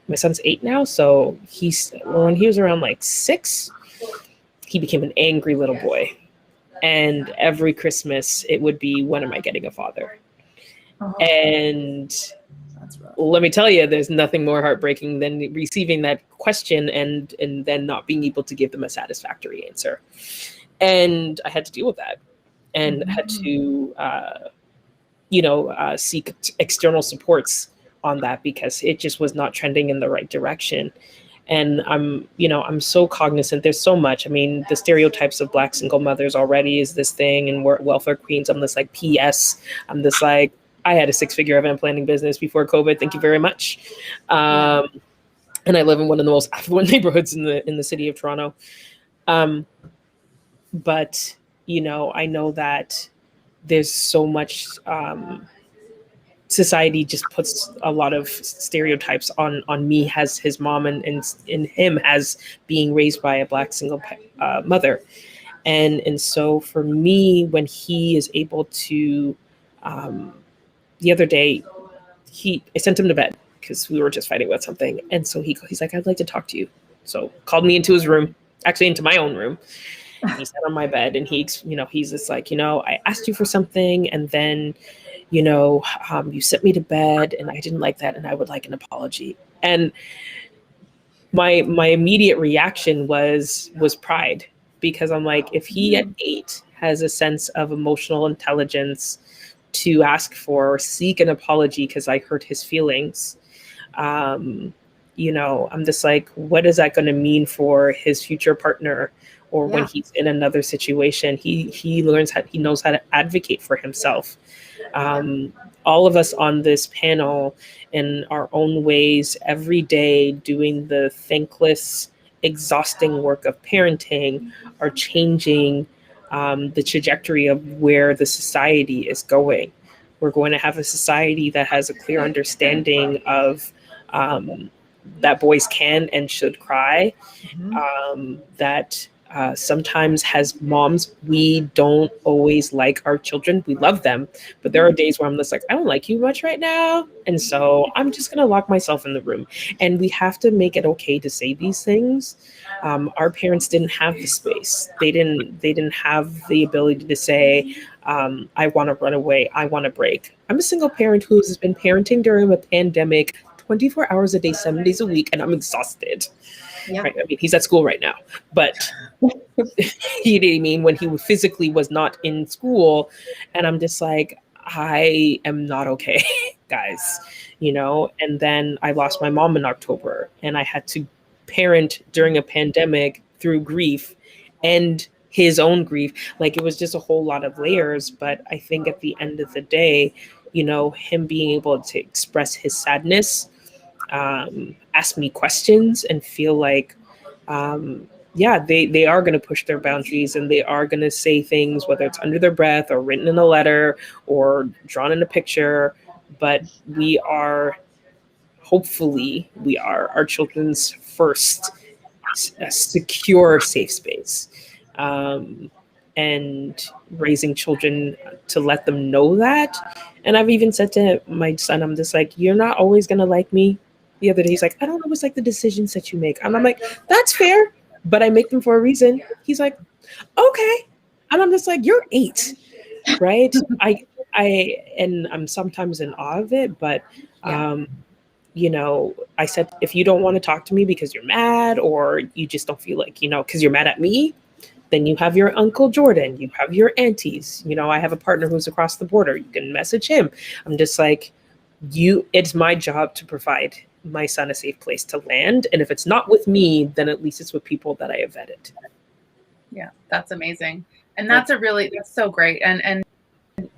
my son's 8 now, so when he was around like 6, he became an angry little boy, and every Christmas it would be, when am I getting a father? And let me tell you, there's nothing more heartbreaking than receiving that question and then not being able to give them a satisfactory answer. And I had to deal with that, and had to, seek external supports on that, because it just was not trending in the right direction. And I'm so cognizant. There's so much. I mean, the stereotypes of Black single mothers already is this thing, and we're welfare queens. I'm this like PS. I'm this like, I had a 6-figure event planning business before COVID. Thank you very much. And I live in one of the most affluent neighborhoods in the city of Toronto. But, I know that there's so much, society just puts a lot of stereotypes on me as his mom, and him as being raised by a Black single mother. And so for me, when he is able to, the other day, I sent him to bed because we were just fighting about something. And so he's like, I'd like to talk to you. So called me into his room, actually into my own room. He sat on my bed, and he's just like, I asked you for something, and then, you sent me to bed, and I didn't like that, and I would like an apology. And my immediate reaction was pride, because I'm like, if he at 8 has a sense of emotional intelligence to ask for or seek an apology because I hurt his feelings, I'm just like, what is that going to mean for his future partner, or when he's in another situation? He knows how to advocate for himself. All of us on this panel, in our own ways, every day, doing the thankless exhausting work of parenting are changing the trajectory of where the society is going. We're going to have a society that has a clear understanding of that boys can and should cry, that sometimes as moms, we don't always like our children. We love them, but there are days where I'm just like, I don't like you much right now. And so I'm just going to lock myself in the room. And we have to make it okay to say these things. Our parents didn't have the space. They didn't have the ability to say, I want to run away. I want to break. I'm a single parent who has been parenting during a pandemic 24 hours a day, 7 days a week, and I'm exhausted. Yeah. Right? I mean, he's at school right now, but you know what I mean? When he physically was not in school, and I'm just like, I am not okay, guys, you know? And then I lost my mom in October, and I had to parent during a pandemic through grief and his own grief. Like, it was just a whole lot of layers. But I think at the end of the day, you know, him being able to express his sadness, ask me questions, and feel like, they are going to push their boundaries, and they are going to say things, whether it's under their breath or written in a letter or drawn in a picture. But hopefully we are our children's first secure safe space. And raising children to let them know that. And I've even said to my son, I'm just like, you're not always going to like me. The other day, he's like, I don't always like the decisions that you make. And I'm like, that's fair, but I make them for a reason. He's like, okay. And I'm just like, you're 8, right? And I'm sometimes in awe of it, but, you know, I said, if you don't want to talk to me because you're mad, or you just don't feel like, you know, because you're mad at me, then you have your Uncle Jordan, you have your aunties. You know, I have a partner who's across the border. You can message him. I'm just like, it's my job to provide my son a safe place to land. And if it's not with me, then at least it's with people that I have vetted. Yeah, that's amazing. And that's so great. And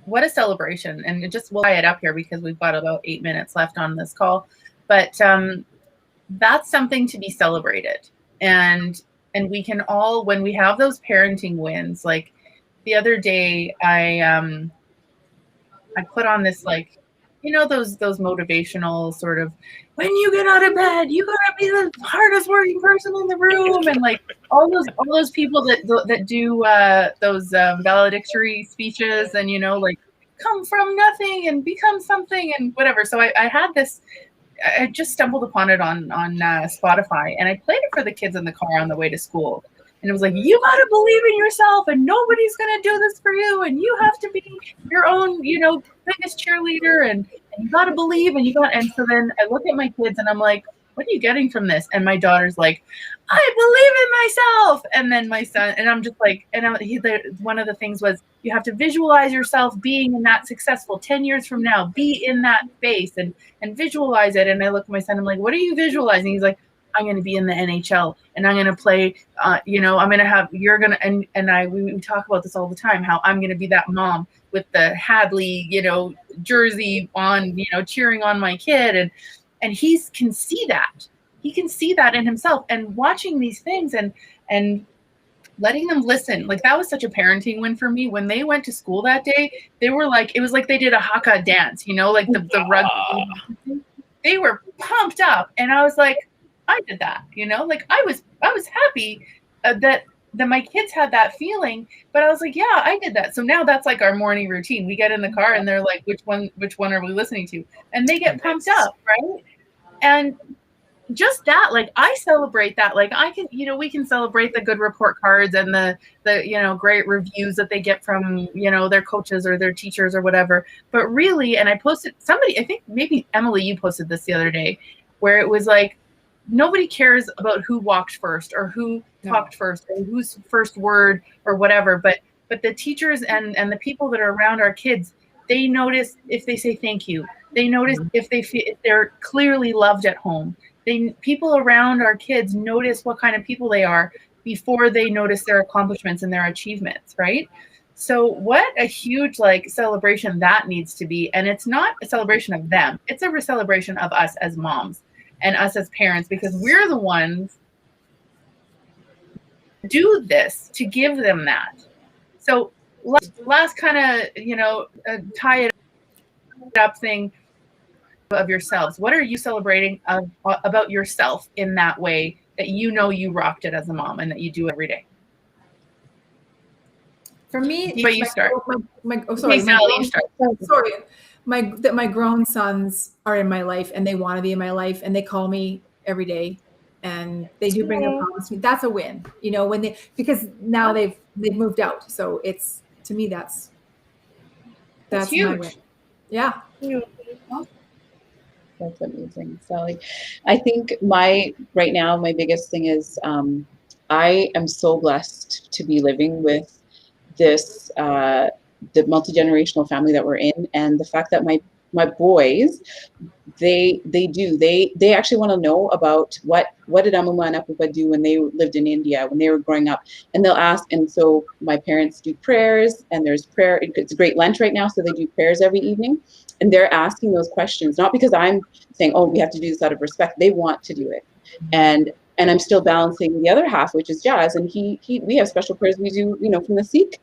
what a celebration. And we'll tie it up here because we've got about 8 minutes left on this call. But that's something to be celebrated. And we can all, when we have those parenting wins, like the other day, I put on this, like, you know, those motivational sort of, when you get out of bed, you gotta be the hardest working person in the room, and like all those people that do those valedictory speeches, and, you know, like, come from nothing and become something and whatever. So I had this. I just stumbled upon it on Spotify, and I played it for the kids in the car on the way to school. And it was like, you got to believe in yourself, and nobody's going to do this for you. And you have to be your own, you know, biggest cheerleader, and you got to believe, and and so then I look at my kids and I'm like, what are you getting from this? And my daughter's like, I believe in myself. And then my son, and I'm just like, one of the things was, you have to visualize yourself being in that successful 10 years from now, be in that space and visualize it. And I look at my son, I'm like, what are you visualizing? He's like, I'm going to be in the NHL, and I'm going to play, you know, I'm going to have, you're going to, we talk about this all the time, how I'm going to be that mom with the Hadley, you know, jersey on, you know, cheering on my kid. And he can see that. He can see that in himself, and watching these things and letting them listen. Like, that was such a parenting win for me. When they went to school that day, they were like, it was like they did a haka dance, you know, like the rugby. They were pumped up, and I was like, I did that, you know, like I was happy that my kids had that feeling, but I was like, yeah, I did that. So now that's like our morning routine. We get in the car and they're like, which one are we listening to? And they get pumped up, right? And just that, like, I celebrate that. Like, I can, you know, we can celebrate the good report cards and the you know, great reviews that they get from, you know, their coaches or their teachers or whatever. But really, and I posted, somebody, I think maybe Emily, you posted this the other day, where it was like, nobody cares about who walked first or who talked first or whose first word or whatever. But the teachers and the people that are around our kids, they notice if they say thank you. They notice if they're clearly loved at home. People around our kids notice what kind of people they are before they notice their accomplishments and their achievements, right? So what a huge, like, celebration that needs to be. And it's not a celebration of them. It's a celebration of us as moms and us as parents, because we're the ones do this to give them that. So last kind of, tie it up thing of yourselves. What are you celebrating about yourself in that way that you rocked it as a mom and that you do every day? For me, but you start. My grown sons are in my life and they want to be in my life and they call me every day and they do bring their problems to me. That's a win, because now they've moved out. So it's, to me, that's huge. My win. Yeah. That's amazing, Sally. I think right now my biggest thing is I am so blessed to be living with this the multi-generational family that we're in, and the fact that my boys, they actually want to know about what did Amma and Appa do when they lived in India when they were growing up, and they'll ask. And so my parents do prayers, and there's prayer. It's a great Lent right now, so they do prayers every evening, and they're asking those questions not because I'm saying, oh, we have to do this out of respect. They want to do it, and I'm still balancing the other half, which is Jazz, and we have special prayers we do, from the Sikh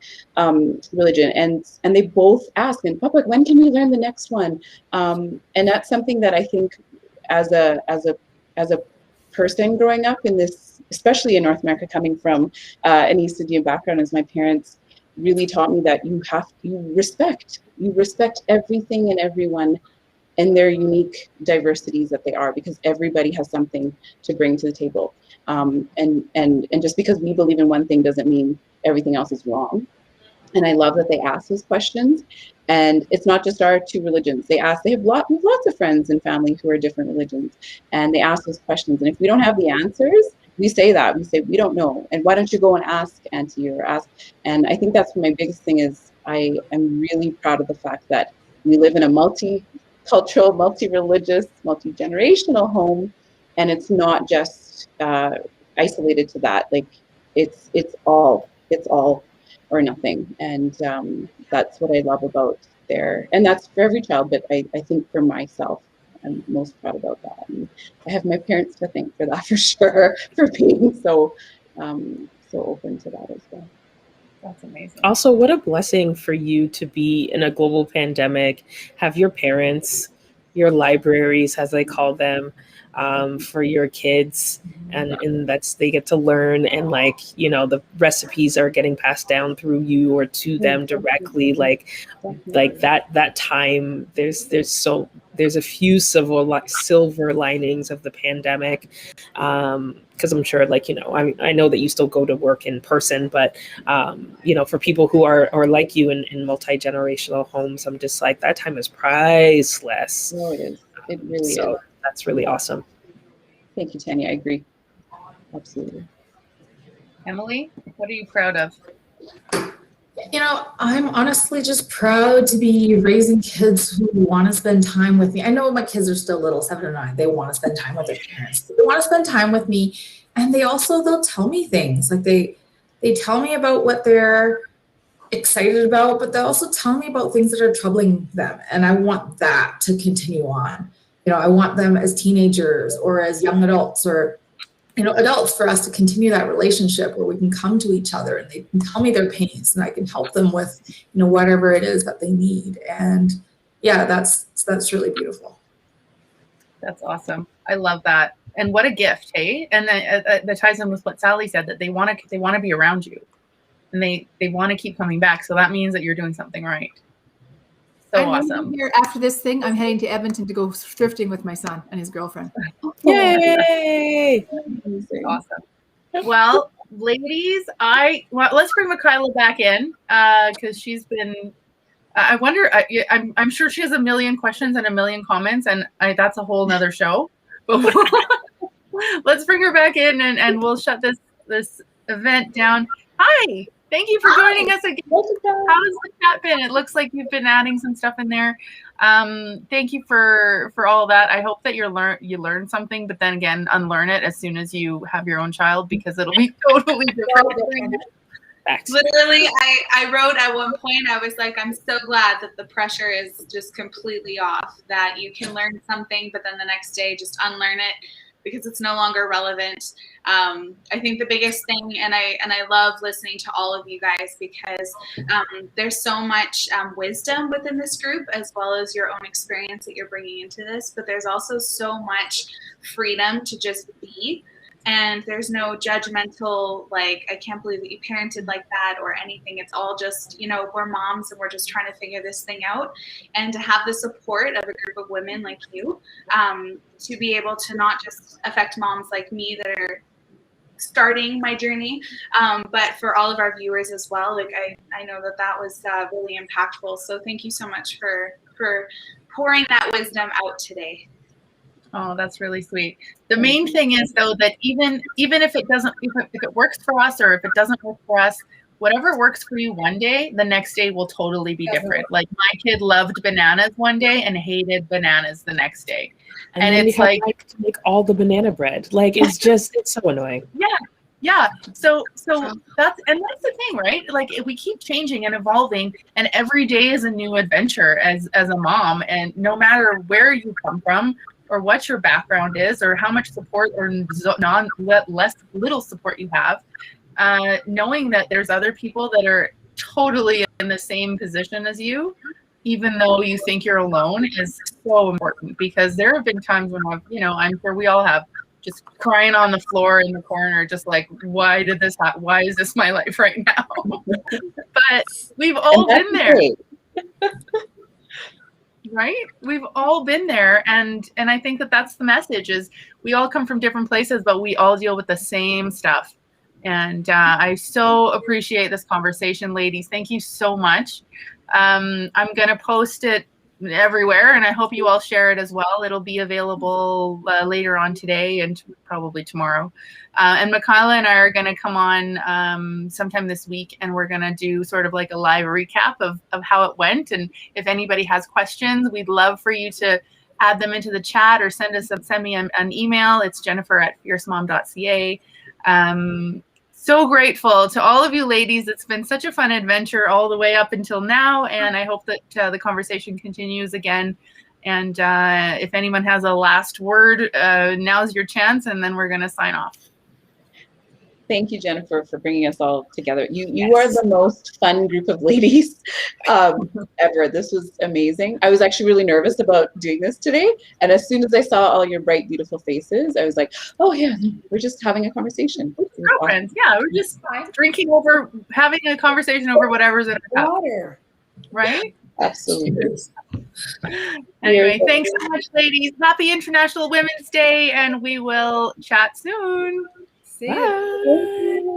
religion, and they both ask, and Papa, when can we learn the next one? And that's something that I think, as a person growing up in this, especially in North America, coming from an East Indian background, as my parents really taught me that you respect everything and everyone and their unique diversities that they are, because everybody has something to bring to the table. And just because we believe in one thing doesn't mean everything else is wrong. And I love that they ask those questions. And it's not just our two religions. They have lots of friends and family who are different religions, and they ask those questions. And if we don't have the answers, we say we don't know. And why don't you go and ask Auntie or ask? And I think that's my biggest thing is I am really proud of the fact that we live in a multicultural, multi-religious, multi-generational home, and it's not just isolated to that. Like it's all or nothing, and that's what I love about there. And that's for every child, but I think for myself, I'm most proud about that. And I have my parents to thank for that, for sure, for being so open to that as well. That's amazing. Also, what a blessing for you to be in a global pandemic, have your parents, your libraries, as they call them, for your kids, and that's, they get to learn, and the recipes are getting passed down through you or to them directly. Like that time, there's a few silver linings of the pandemic, because I'm sure, I know that you still go to work in person, but for people who are like you in multi-generational homes, I'm just like, that time is priceless. No, it is. It really is. That's really awesome. Thank you, Tanya. I agree. Absolutely. Emily, what are you proud of? I'm honestly just proud to be raising kids who want to spend time with me. I know my kids are still little, 7 and 9. They want to spend time with their parents. They want to spend time with me. And they'll tell me things. Like they tell me about what they're excited about, but they also tell me about things that are troubling them. And I want that to continue on. I want them as teenagers or as young adults or, adults, for us to continue that relationship where we can come to each other and they can tell me their pains and I can help them with, whatever it is that they need. And yeah, that's really beautiful. That's awesome. I love that. And what a gift, hey? And that ties in with what Sally said, that they want to be around you and they want to keep coming back. So that means that you're doing something right. So awesome. Here after this thing, I'm heading to Edmonton to go thrifting with my son and his girlfriend. Yay! Awesome. Well, ladies, let's bring Michaela back in because she's been. I wonder. I'm sure she has a million questions and a million comments, and that's a whole nother show. But let's bring her back in, and we'll shut this event down. Hi. Thank you for joining us again. How's the chat been? It looks like you've been adding some stuff in there. Thank you for all of that. I hope that you learn something, but then again, unlearn it as soon as you have your own child, because it'll be totally different. Literally, I wrote at one point, I was like, I'm so glad that the pressure is just completely off, that you can learn something, but then the next day just unlearn it. because it's no longer relevant. I think the biggest thing, and I love listening to all of you guys, because there's so much wisdom within this group, as well as your own experience that you're bringing into this, but there's also so much freedom to just be. And there's no judgmental, like, I can't believe that you parented like that or anything. It's all just, you know, we're moms and we're just trying to figure this thing out. And to have the support of a group of women like you, to be able to not just affect moms like me that are starting my journey, but for all of our viewers as well. Like, I know that was really impactful. So thank you so much for pouring that wisdom out today. Oh, that's really sweet. The main thing is, though, that even if it doesn't, if it works for us or if it doesn't work for us, whatever works for you one day, the next day will totally be different. Like, my kid loved bananas one day and hated bananas the next day. And it's like to make all the banana bread. Like, it's just, it's so annoying. Yeah. So that's the thing, right? Like, we keep changing and evolving, and every day is a new adventure as a mom. And no matter where you come from, or what your background is, or how much support or little support you have, knowing that there's other people that are totally in the same position as you, even though you think you're alone, is so important. Because there have been times when I'm sure we all have, just crying on the floor in the corner, just like, why did this happen? Why is this my life right now? But we've all been there. Right? We've all been there, and I think that's the message, is we all come from different places, but we all deal with the same stuff. And I so appreciate this conversation, ladies. Thank you so much. I'm gonna post it everywhere, and I hope you all share it as well. It'll be available later on today and probably tomorrow. And Michaela and I are going to come on sometime this week, and we're going to do sort of like a live recap of how it went. And if anybody has questions, we'd love for you to add them into the chat or send me an email. It's jennifer@fiercemom.ca. So grateful to all of you ladies. It's been such a fun adventure all the way up until now, and I hope that the conversation continues again. And if anyone has a last word, now's your chance, and then we're going to sign off. Thank you, Jennifer, for bringing us all together. You are the most fun group of ladies ever. This was amazing. I was actually really nervous about doing this today. And as soon as I saw all your bright, beautiful faces, I was like, oh yeah, we're just having a conversation. Girlfriends, awesome. Yeah, we're just drinking over, having a conversation over whatever's in our cup. Water. Right? Absolutely. Anyway, thanks so much, ladies. Happy International Women's Day, and we will chat soon. See you.